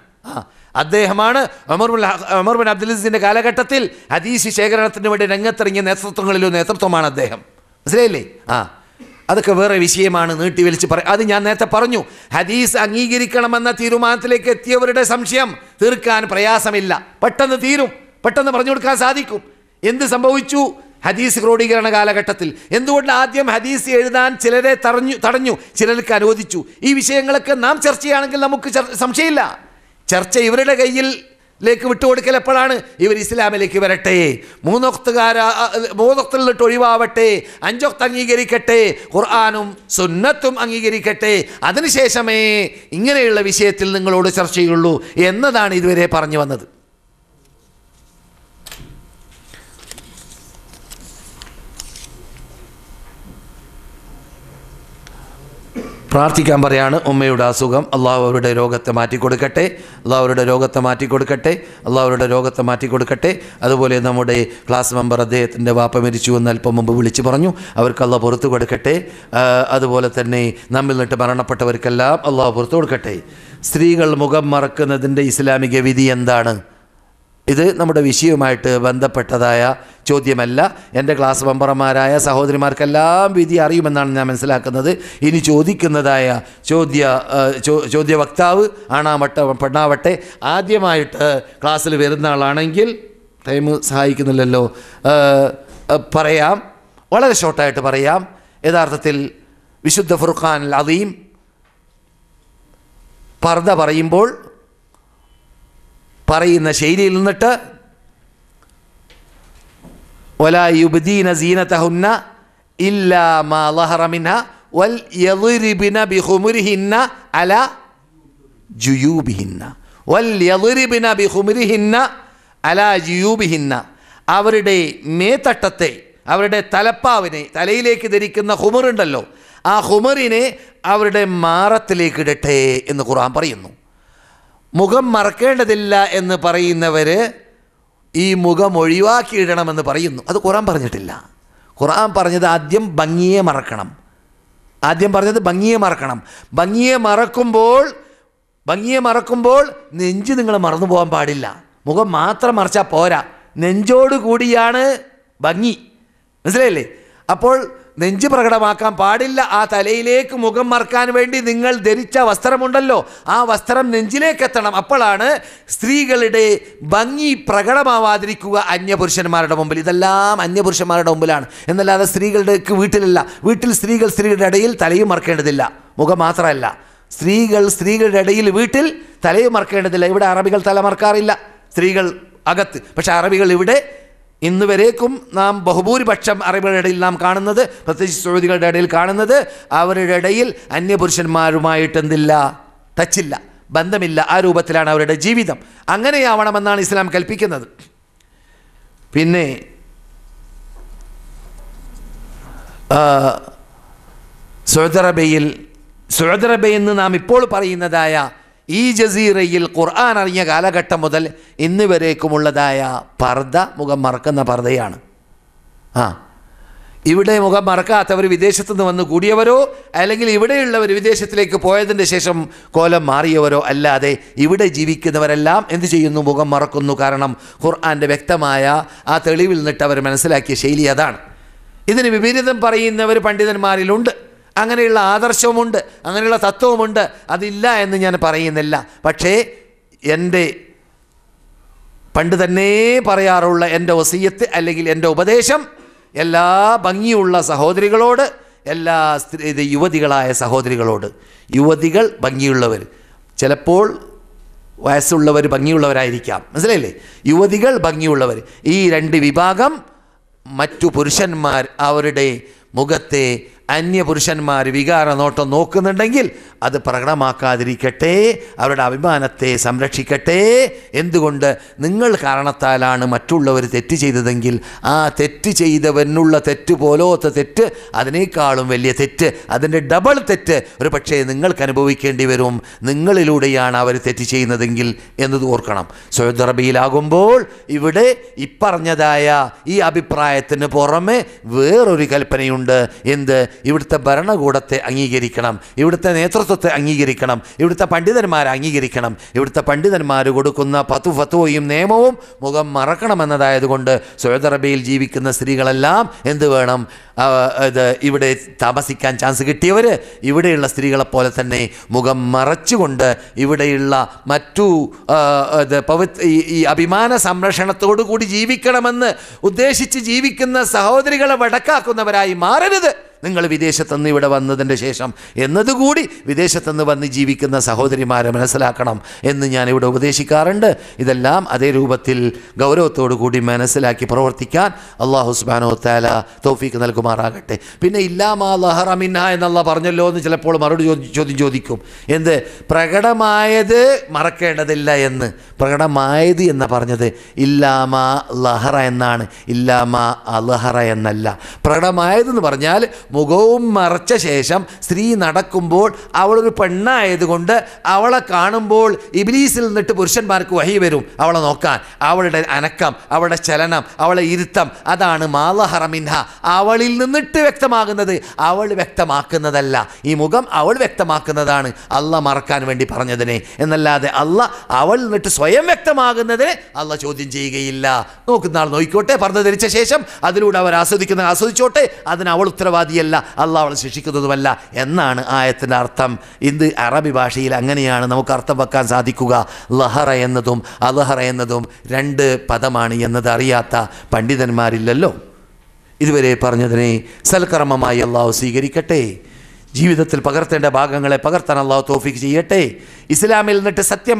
അദ്ദേഹമാണ് ഉമർ ബിൻ അബ്ദുൽ അസീസിൻ്റെ കാലഘട്ടത്തിൽ ഹദീസ് ശേഖരണത്തിന് വേണ്ടി രംഗത്തിറങ്ങിയ നേതൃത്വമാണ് അദ്ദേഹം. മനസ്സിലായില്ലേ? അതൊക്കെ വേറെ വിഷയമാണ്, നീട്ടി വലിച്ച് അത് ഞാൻ നേരത്തെ പറഞ്ഞു. ഹദീസ് അംഗീകരിക്കണമെന്ന തീരുമാനത്തിലേക്ക് എത്തിയവരുടെ സംശയം തീർക്കാൻ പ്രയാസമില്ല, പെട്ടെന്ന് തീരും, പെട്ടെന്ന് പറഞ്ഞു കൊടുക്കാൻ സാധിക്കും. എന്ത് സംഭവിച്ചു ഹദീസ് ക്രോഡീകരണ കാലഘട്ടത്തിൽ? എന്തുകൊണ്ട് ആദ്യം ഹദീസ് എഴുതാൻ ചിലരെ തടഞ്ഞു, ചിലർക്ക് അനുവദിച്ചു? ഈ വിഷയങ്ങളൊക്കെ നാം ചർച്ച ചെയ്യുകയാണെങ്കിൽ നമുക്ക് സംശയമില്ല. ചർച്ച ഇവരുടെ കയ്യിലേക്ക് വിട്ടുകൊടുക്കൽ എപ്പോഴാണ്? ഇവർ ഇസ്ലാമിലേക്ക് വരട്ടെ, 3 വക്തിലിട്ട് ഒഴിവാവട്ടെ, 5 വക്ത് അംഗീകരിക്കട്ടെ, ഖുർആനും സുന്നത്തും അംഗീകരിക്കട്ടെ, അതിനുശേഷമേ ഇങ്ങനെയുള്ള വിഷയത്തിൽ നിങ്ങളോട് ചർച്ച ചെയ്യുള്ളൂ എന്നതാണ് ഇതുവരെ പറഞ്ഞു വന്നത്. പ്രാർത്ഥിക്കാൻ പറയാണ്. ഉമ്മയുടെ അസുഖം അള്ളാഹു അവരുടെ രോഗത്തെ മാറ്റിക്കൊടുക്കട്ടെ, അതുപോലെ നമ്മുടെ ക്ലാസ് മെമ്പർ അദ്ദേഹത്തിൻ്റെ വാപ്പ മരിച്ചു എന്ന് അല്പം മുമ്പ് വിളിച്ചു പറഞ്ഞു, അവർക്ക് അള്ളാഹ് പുറത്തു കൊടുക്കട്ടെ. അതുപോലെ തന്നെ നമ്മിൽ നിന്നിട്ട് മരണപ്പെട്ടവർക്കെല്ലാം അള്ളാഹു പുറത്തു കൊടുക്കട്ടെ. സ്ത്രീകൾ മുഖം മറക്കുന്നതിൻ്റെ ഇസ്ലാമിക വിധി എന്താണ്? ഇത് നമ്മുടെ വിഷയവുമായിട്ട് ബന്ധപ്പെട്ടതായ ചോദ്യമല്ല. എൻ്റെ ക്ലാസ് മെമ്പർമാരായ സഹോദരിമാർക്കെല്ലാം വിധി അറിയുമെന്നാണ് ഞാൻ മനസ്സിലാക്കുന്നത്. ഇനി ചോദിക്കുന്നതായ ചോദ്യ വക്താവ് ആണാവട്ടെ പെണ്ണാവട്ടെ ആദ്യമായിട്ട് ക്ലാസ്സിൽ വരുന്ന ആളാണെങ്കിൽ, ടൈം സഹായിക്കുന്നില്ലല്ലോ, പറയാം, വളരെ ഷോർട്ടായിട്ട് പറയാം. യഥാർത്ഥത്തിൽ വിശുദ്ധ ഫുർഖാനുൽ അദീം പർദ പറയുമ്പോൾ പറയുന്ന ശൈലിയിൽ നിന്നിട്ട് വലാ യുബ്ദീന സീനതഹുന്ന ഇല്ലാ മാ ളഹറ മിൻഹാ വൽ യദ്രിബന ബിഖുമുരിഹിന്ന അലാ ജുയൂബിഹിന്ന അലാ ജുയൂബിഹിന്ന. അവരുടെ മേത്തട്ടത്തെ, അവരുടെ തലപ്പാവിനെ, തലയിലേക്ക് ധരിക്കുന്ന ഹുമറുണ്ടല്ലോ, ആ ഹുമറിനെ അവരുടെ മാറത്തിലേക്ക് ഇടട്ടെ എന്ന് ഖുർആൻ പറയുന്നു. മുഖം മറക്കേണ്ടതില്ല എന്ന് പറയുന്നവർ ഈ മുഖം ഒഴിവാക്കിയിടണമെന്ന് പറയുന്നു. അത് ഖുർആൻ പറഞ്ഞിട്ടില്ല. ഖുർആൻ പറഞ്ഞത് ആദ്യം ഭംഗിയെ മറക്കണം. ഭംഗിയെ മറക്കുമ്പോൾ നെഞ്ച് നിങ്ങൾ മറന്നു പോകാൻ പാടില്ല. മുഖം മാത്രം മറച്ചാൽ പോരാ, നെഞ്ചോട് കൂടിയാണ് ഭംഗി. മനസ്സിലായില്ലേ? അപ്പോൾ നെഞ്ച് പ്രകടമാക്കാൻ പാടില്ല. ആ തലയിലേക്ക് മുഖം മറക്കാൻ വേണ്ടി നിങ്ങൾ ധരിച്ച വസ്ത്രമുണ്ടല്ലോ, ആ വസ്ത്രം നെഞ്ചിലേക്ക് എത്തണം. അപ്പോഴാണ് സ്ത്രീകളുടെ ഭംഗി പ്രകടമാവാതിരിക്കുക അന്യപുരുഷന്മാരുടെ മുമ്പിൽ. ഇതെല്ലാം അന്യപുരുഷന്മാരുടെ മുമ്പിലാണ് എന്നല്ലാതെ സ്ത്രീകളുടെ വീട്ടിലല്ല. വീട്ടിൽ സ്ത്രീകളുടെ ഇടയിൽ തലയും മറക്കേണ്ടതില്ല, മുഖം മാത്രമല്ല. സ്ത്രീകളുടെ ഇടയിൽ വീട്ടിൽ തലയും മറക്കേണ്ടതില്ല. ഇവിടെ അറബികൾ തല മറക്കാറില്ല, സ്ത്രീകൾ അകത്ത്. പക്ഷേ അറബികൾ ഇവിടെ ഇന്ന് വരേക്കും നാം ബഹുഭൂരിപക്ഷം അറബികളുടെ ഇടയിൽ നാം കാണുന്നത്, പ്രത്യേകിച്ച് സൗദികളുടെ ഇടയിൽ കാണുന്നത്, അവരുടെ ഇടയിൽ അന്യപുരുഷന്മാരുമായിട്ട് എന്തില്ല, ടച്ചില്ല, ബന്ധമില്ല. ആ രൂപത്തിലാണ് അവരുടെ ജീവിതം. അങ്ങനെയാവണമെന്നാണ് ഇസ്ലാം കൽപ്പിക്കുന്നത്. പിന്നെ സൗദി അറേബ്യയിൽ നിന്ന് നാം ഇപ്പോൾ പറയുന്നതായ ഈ ജസീറയിൽ ഖുർആൻ അറിഞ്ഞ കാലഘട്ടം മുതൽ ഇന്ന് വരേക്കുമുള്ളതായ പർദ, മുഖം മറക്കുന്ന പർദയാണ്. ഇവിടെ മുഖം മറക്കാത്തവർ വിദേശത്തുനിന്ന് വന്ന് കൂടിയവരോ അല്ലെങ്കിൽ ഇവിടെയുള്ളവർ വിദേശത്തിലേക്ക് പോയതിൻ്റെ ശേഷം കോലം മാറിയവരോ അല്ലാതെ ഇവിടെ ജീവിക്കുന്നവരെല്ലാം എന്ത് ചെയ്യുന്നു? മുഖം മറക്കുന്നു. കാരണം ഖുർആൻ്റെ വ്യക്തമായ ആ തെളിവിൽ നിന്നിട്ട് അവർ മനസ്സിലാക്കിയ ശൈലി അതാണ്. ഇതിന് വിപരീതം പറയുന്നവർ പണ്ഡിതന്മാരിലുണ്ട്. അങ്ങനെയുള്ള ആദർശവുമുണ്ട്, അങ്ങനെയുള്ള തത്വവുമുണ്ട്. അതില്ല എന്ന് ഞാൻ പറയുന്നില്ല. പക്ഷേ എൻ്റെ പണ്ട് തന്നെ പറയാറുള്ള എൻ്റെ വസിയത്ത് അല്ലെങ്കിൽ എൻ്റെ ഉപദേശം എല്ലാ ഭംഗിയുള്ള സഹോദരികളോട്, എല്ലാ യുവതികളായ സഹോദരികളോട്, യുവതികൾ ഭംഗിയുള്ളവർ, ചിലപ്പോൾ വയസ്സുള്ളവർ ഭംഗിയുള്ളവരായിരിക്കാം, മനസ്സിലായില്ലേ? യുവതികൾ ഭംഗിയുള്ളവർ, ഈ 2 വിഭാഗം മറ്റു പുരുഷന്മാർ അവരുടെ മുഖത്തെ അന്യപുരുഷന്മാർ വികാര നോട്ടം നോക്കുന്നുണ്ടെങ്കിൽ അത് പ്രകടമാക്കാതിരിക്കട്ടെ, അവരുടെ അഭിമാനത്തെ സംരക്ഷിക്കട്ടെ. എന്തുകൊണ്ട്? നിങ്ങൾ കാരണത്താലാണ് മറ്റുള്ളവർ തെറ്റ് ചെയ്തതെങ്കിൽ ആ തെറ്റ് ചെയ്തവനുള്ള തെറ്റ് പോലത്തെ തെറ്റ്, അതിനേക്കാളും വലിയ തെറ്റ്, അതിൻ്റെ ഡബിൾ തെറ്റ് ഒരു പക്ഷേ നിങ്ങൾക്ക് അനുഭവിക്കേണ്ടി വരും, നിങ്ങളിലൂടെയാണ് അവർ തെറ്റ് ചെയ്യുന്നതെങ്കിൽ എന്നത് ഓർക്കണം. സൗദി അറേബ്യയിലാകുമ്പോൾ ഇവിടെ ഇപ്പറഞ്ഞതായ ഈ അഭിപ്രായത്തിന് പുറമെ വേറൊരു കൽപ്പനയുണ്ട്. എന്ത്? ഇവിടുത്തെ ഭരണകൂടത്തെ അംഗീകരിക്കണം, ഇവിടുത്തെ നേതൃത്വത്തെ അംഗീകരിക്കണം, ഇവിടുത്തെ പണ്ഡിതന്മാരെ അംഗീകരിക്കണം. ഇവിടുത്തെ പണ്ഡിതന്മാർ കൊടുക്കുന്ന ഫത്വയും നിയമവും മുഖം മറക്കണമെന്നതായതുകൊണ്ട് സൗദി അറേബ്യയിൽ ജീവിക്കുന്ന സ്ത്രീകളെല്ലാം എന്ത് വേണം? ഇവിടെ താമസിക്കാൻ ചാൻസ് കിട്ടിയവർ ഇവിടെയുള്ള സ്ത്രീകളെപ്പോലെ തന്നെ മുഖം മറച്ചുകൊണ്ട് ഇവിടെയുള്ള മറ്റു ഈ അഭിമാന സംരക്ഷണത്തോടു കൂടി ജീവിക്കണമെന്ന് ഉദ്ദേശിച്ച് ജീവിക്കുന്ന സഹോദരികളെ വടക്കാക്കുന്നവരായി മാറരുത് നിങ്ങൾ വിദേശത്തുനിന്ന് ഇവിടെ വന്നതിൻ്റെ ശേഷം എന്നതുകൂടി വിദേശത്തുനിന്ന് വന്ന് ജീവിക്കുന്ന സഹോദരിമാരെ മനസ്സിലാക്കണം എന്ന് ഞാനിവിടെ ഉപദേശിക്കാറുണ്ട്. ഇതെല്ലാം അതേ രൂപത്തിൽ ഗൗരവത്തോടു കൂടി മനസ്സിലാക്കി പ്രവർത്തിക്കാൻ അല്ലാഹു സുബ്ഹാനഹു വ തആല തൗഫീഖ് നൽകുമാറാകട്ടെ. പിന്നെ ഇല്ലാമാ ലഹറ മിൻഹ എന്നല്ലാഹ് പറഞ്ഞല്ലോ എന്ന് ചിലപ്പോൾ മറുപടി ചോദ്യം ചോദിക്കും. എന്ത്? പ്രകടമായത് മറക്കേണ്ടതില്ല എന്ന്. പ്രകടമായത് എന്ന് പറഞ്ഞത് ഇല്ലാമാ ലഹറ എന്നാണ്, ഇല്ലാമാ അലഹറ എന്നല്ല. പ്രകടമായതെന്ന് പറഞ്ഞാൽ മുഖവും മറച്ച ശേഷം സ്ത്രീ നടക്കുമ്പോൾ അവളൊരു പെണ്ണായതുകൊണ്ട് അവളെ കാണുമ്പോൾ ഇബ്ലീസിൽ നിന്നിട്ട് പുരുഷന്മാർക്ക് വഹി വരും അവളെ നോക്കാൻ. അവളുടെ അനക്കം, അവളുടെ ചലനം, അവളെ ഇരുത്തം, അതാണ് മാലഹറ മിൻഹ. അവളിൽ നിന്നിട്ട് വ്യക്തമാകുന്നത്, അവൾ വ്യക്തമാക്കുന്നതല്ല. ഈ മുഖം അവൾ വ്യക്തമാക്കുന്നതാണ് അള്ളാഹ് മറക്കാൻ വേണ്ടി പറഞ്ഞതിനെ. എന്നല്ലാതെ അള്ളാഹ് അവൾ നിന്നിട്ട് സ്വയം വ്യക്തമാകുന്നതിനെ അള്ളാഹ് ചോദ്യം ചെയ്യുകയില്ല. നോക്കുന്ന ആൾ നോക്കിക്കോട്ടെ, പർദ്ദ ധരിച്ച ശേഷം അതിലൂടെ അവർ ആസ്വദിച്ചോട്ടെ, അതിന് അവൾ ഉത്തരവാദിയല്ല, അള്ളാഹ് അവളെ ശിക്ഷിക്കുന്നതുമല്ല എന്നാണ് ആയത്തിൻ്റെ അർത്ഥം. ഇത് അറബി ഭാഷയിൽ അങ്ങനെയാണ് നമുക്ക് അർത്ഥം വെക്കാൻ സാധിക്കുക. ലഹറ എന്നതും അലഹറ എന്നതും രണ്ട് പദമാണ് എന്നത് അറിയാത്ത പണ്ഡിതന്മാരില്ലല്ലോ. ഇതുവരെ പറഞ്ഞതിനെ സൽക്കർമ്മമായി അള്ളാഹു സ്വീകരിക്കട്ടെ. ജീവിതത്തിൽ പകർത്തേണ്ട ഭാഗങ്ങളെ പകർത്താൻ അള്ളാഹു തൗഫീഖ് ചെയ്യട്ടെ. ഇസ്ലാമിൽ നിന്നിട്ട് സത്യം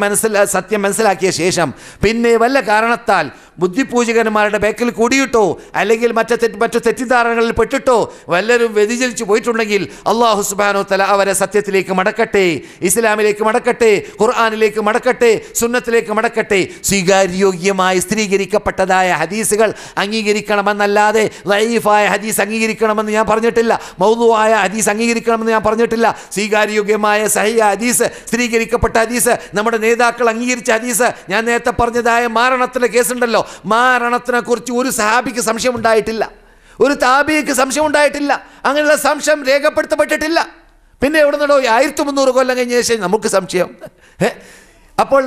മനസ്സിലാക്കിയ ശേഷം പിന്നെ വല്ല കാരണത്താൽ ബുദ്ധിപൂജകന്മാരുടെ ബേക്കിൽ കൂടിയിട്ടോ അല്ലെങ്കിൽ മറ്റു തെറ്റിദ്ധാരണകളിൽ പെട്ടിട്ടോ വല്ലരും വ്യതിചലിച്ചു പോയിട്ടുണ്ടെങ്കിൽ അള്ളാഹു സുബ്ഹാനഹു വ തആല അവരെ സത്യത്തിലേക്ക് മടക്കട്ടെ, ഇസ്ലാമിലേക്ക് മടക്കട്ടെ, ഖുർആനിലേക്ക് മടക്കട്ടെ, സുന്നത്തിലേക്ക് മടക്കട്ടെ. സ്വീകാര്യോഗ്യമായി സ്ഥിരീകരിക്കപ്പെട്ടതായ ഹദീസുകൾ അംഗീകരിക്കണമെന്നല്ലാതെ ലഈഫായ ഹദീസ് അംഗീകരിക്കണമെന്ന് ഞാൻ പറഞ്ഞിട്ടില്ല, മൗദൂആയ ഹദീസ് അംഗീകരിക്കണമെന്ന് ഞാൻ പറഞ്ഞിട്ടില്ല. സ്വീകാര്യോഗ്യമായ സഹീഹ് ഹദീസ്, സ്ഥിരീകരിക്കപ്പെട്ട ഹദീസ്, നമ്മുടെ നേതാക്കൾ അംഗീകരിച്ച ഹദീസ്. ഞാൻ നേരത്തെ പറഞ്ഞതായ മാരണത്തിൻ്റെ കേസുണ്ടല്ലോ, മാരണത്തിനെ കുറിച്ച് ഒരു സഹാബിക്ക് സംശയം ഉണ്ടായിട്ടില്ല, ഒരു താബിക്ക് സംശയം ഉണ്ടായിട്ടില്ല, അങ്ങനെയുള്ള സംശയം രേഖപ്പെടുത്തപ്പെട്ടിട്ടില്ല. പിന്നെ എവിടെ നിന്നോ 1300 കൊല്ലം കഴിഞ്ഞ ശേഷം നമുക്ക് സംശയം. അപ്പോൾ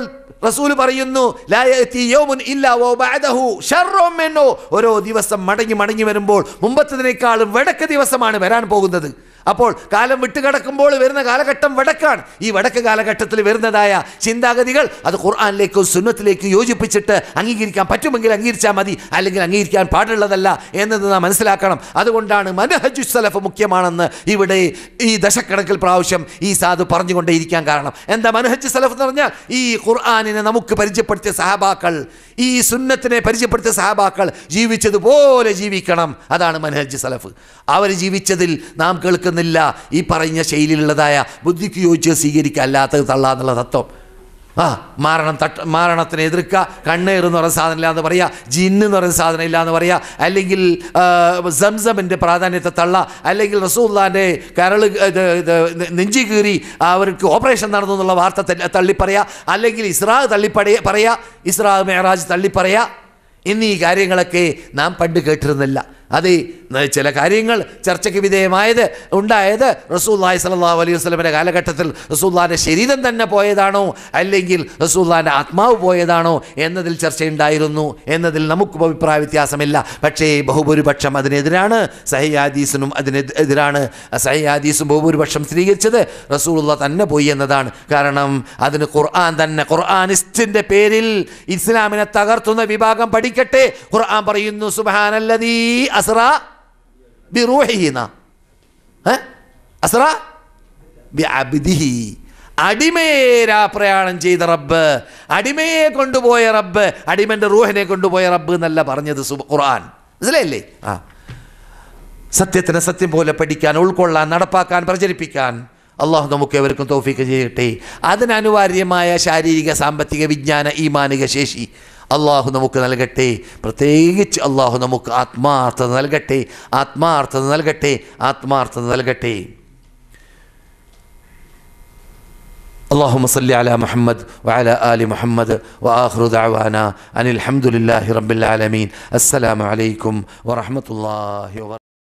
റസൂൽ പറയുന്നു, ലാ യഅതി യൗമുൻ ഇല്ലാ വബഅദഹു ശർറുൻ മിൻഹു. ഓരോ ദിവസം മടങ്ങി വരുമ്പോൾ മുമ്പത്തതിനേക്കാളും വടക്ക് ദിവസമാണ് വരാൻ പോകുന്നത്. അപ്പോൾ കാലം വിട്ടുകിടക്കുമ്പോൾ വരുന്ന കാലഘട്ടം വടക്കാണ്. ഈ വടക്ക് കാലഘട്ടത്തിൽ വരുന്നതായ ചിന്താഗതികൾ അത് ഖുർആനിലേക്കോ സുന്നത്തിലേക്കോ യോജിപ്പിച്ചിട്ട് അംഗീകരിക്കാൻ പറ്റുമെങ്കിൽ അംഗീകരിച്ചാൽ മതി, അല്ലെങ്കിൽ അംഗീകരിക്കാൻ പാടുള്ളതല്ല എന്നത് നാം മനസ്സിലാക്കണം. അതുകൊണ്ടാണ് മനഹജു സലഫ് മുഖ്യമാണെന്ന് ഇവിടെ ഈ ദശക്കണക്കിൽ പ്രാവശ്യം ഈ സാധു പറഞ്ഞുകൊണ്ടേയിരിക്കാൻ കാരണം. എന്താ മനഹജു സലഫ് എന്ന് പറഞ്ഞാൽ? ഈ ഖുർആനിനെ നമുക്ക് പരിചയപ്പെടുത്തിയ സഹാബാക്കൾ, ഈ സുന്നത്തിനെ പരിചയപ്പെടുത്തിയ സഹാബാക്കൾ ജീവിച്ചതുപോലെ ജീവിക്കണം. അതാണ് മനഹജ് സലഫ്. അവർ ജീവിച്ചതിൽ നാം കേൾക്കുന്ന ഈ പറഞ്ഞ ശൈലിയിലുള്ളതായ ബുദ്ധിക്ക് യോജിച്ച് സ്വീകരിക്കുക, അല്ലാത്തത് തള്ളാന്നുള്ള തത്വം. മാരണത്തിനെ എതിർക്കുക, കണ്ണേർ എന്ന് പറയുന്ന സാധനം ഇല്ല എന്ന് പറയുക, ജിന്ന് എന്ന് പറയുന്ന സാധനം ഇല്ല എന്ന് പറയുക, അല്ലെങ്കിൽ സംസമിൻ്റെ പ്രാധാന്യത്തെ തള്ള, അല്ലെങ്കിൽ റസൂലുള്ളാഹിൻ്റെ കരള് നെഞ്ചി കീറി അവർക്ക് ഓപ്പറേഷൻ നടന്നു എന്നുള്ള വാർത്ത തള്ളിപ്പറയുക, അല്ലെങ്കിൽ ഇസ്രാ പറയുക, ഇസ്രാ മെഹറാജ് തള്ളിപ്പറയുക എന്നീ കാര്യങ്ങളൊക്കെ നാം പണ്ട് കേട്ടിരുന്നില്ല. അത് ചില കാര്യങ്ങൾ ചർച്ചയ്ക്ക് ഉണ്ടായത് റസൂലുള്ളാഹി സ്വല്ലല്ലാഹു അലൈഹി വസല്ലമയുടെ കാലഘട്ടത്തിൽ റസൂലുള്ളാഹിൻ്റെ ശരീരം തന്നെ പോയതാണോ അല്ലെങ്കിൽ റസൂലുള്ളാഹിൻ്റെ ആത്മാവ് പോയതാണോ എന്നതിൽ ചർച്ചയുണ്ടായിരുന്നു. എന്നതിൽ നമുക്ക് അഭിപ്രായ വ്യത്യാസമില്ല. പക്ഷേ ബഹുഭൂരിപക്ഷം അതിനെതിരാണ്, സഹീഹ് ഹദീസിനും അതിനെതിരാണ്. സഹീഹ് ഹദീസും ബഹുഭൂരിപക്ഷം സ്ഥിരീകരിച്ചത് റസൂലുള്ളാഹി തന്നെ പോയി എന്നതാണ്. കാരണം അതിന് ഖുർആൻ തന്നെ, ഖുർആനിസ്റ്റിൻ്റെ പേരിൽ ഇസ്ലാമിനെ തകർത്തുന്ന വിഭാഗം പഠിക്കട്ടെ. ഖുർആൻ പറയുന്നു, സുബ്ഹാനല്ലദീ അസ്റാ ബിറൂഹിഹി, അസ്റാ ബിഅബ്ദിഹി, അടിമയെ പ്രയാണം ചെയ്ത റബ്ബ്, അടിമയെ കൊണ്ടുപോയ റബ്ബ്, അടിമന്റെ റൂഹിനെ കൊണ്ടുപോയ റബ്ബ് എന്നല്ല പറഞ്ഞത് ഖുർആൻ. മനസ്സിലായില്ലേ? സത്യത്തിന് സത്യം പോലെ പഠിക്കാൻ, ഉൾക്കൊള്ളാൻ, നടപ്പാക്കാൻ, പ്രചരിപ്പിക്കാൻ അള്ളാഹു നമുക്ക് എവർക്കും തൗഫീഖ് ചെയ്യട്ടെ. അതിനനിവാര്യമായ ശാരീരിക, സാമ്പത്തിക, വിജ്ഞാന, ഈമാനിക ശേഷി അള്ളാഹു നമുക്ക് നൽകട്ടെ. പ്രത്യേകിച്ച് അള്ളാഹു നമുക്ക് ആത്മാർത്ഥത നൽകട്ടെ, ആത്മാർത്ഥത നൽകട്ടെ, ആത്മാർത്ഥത നൽകട്ടെ. اللهم صل على محمد وعلى آل محمد وآخر دعوانا أن الحمد لله رب العالمين. السلام عليكم ورحمة الله وبركاته.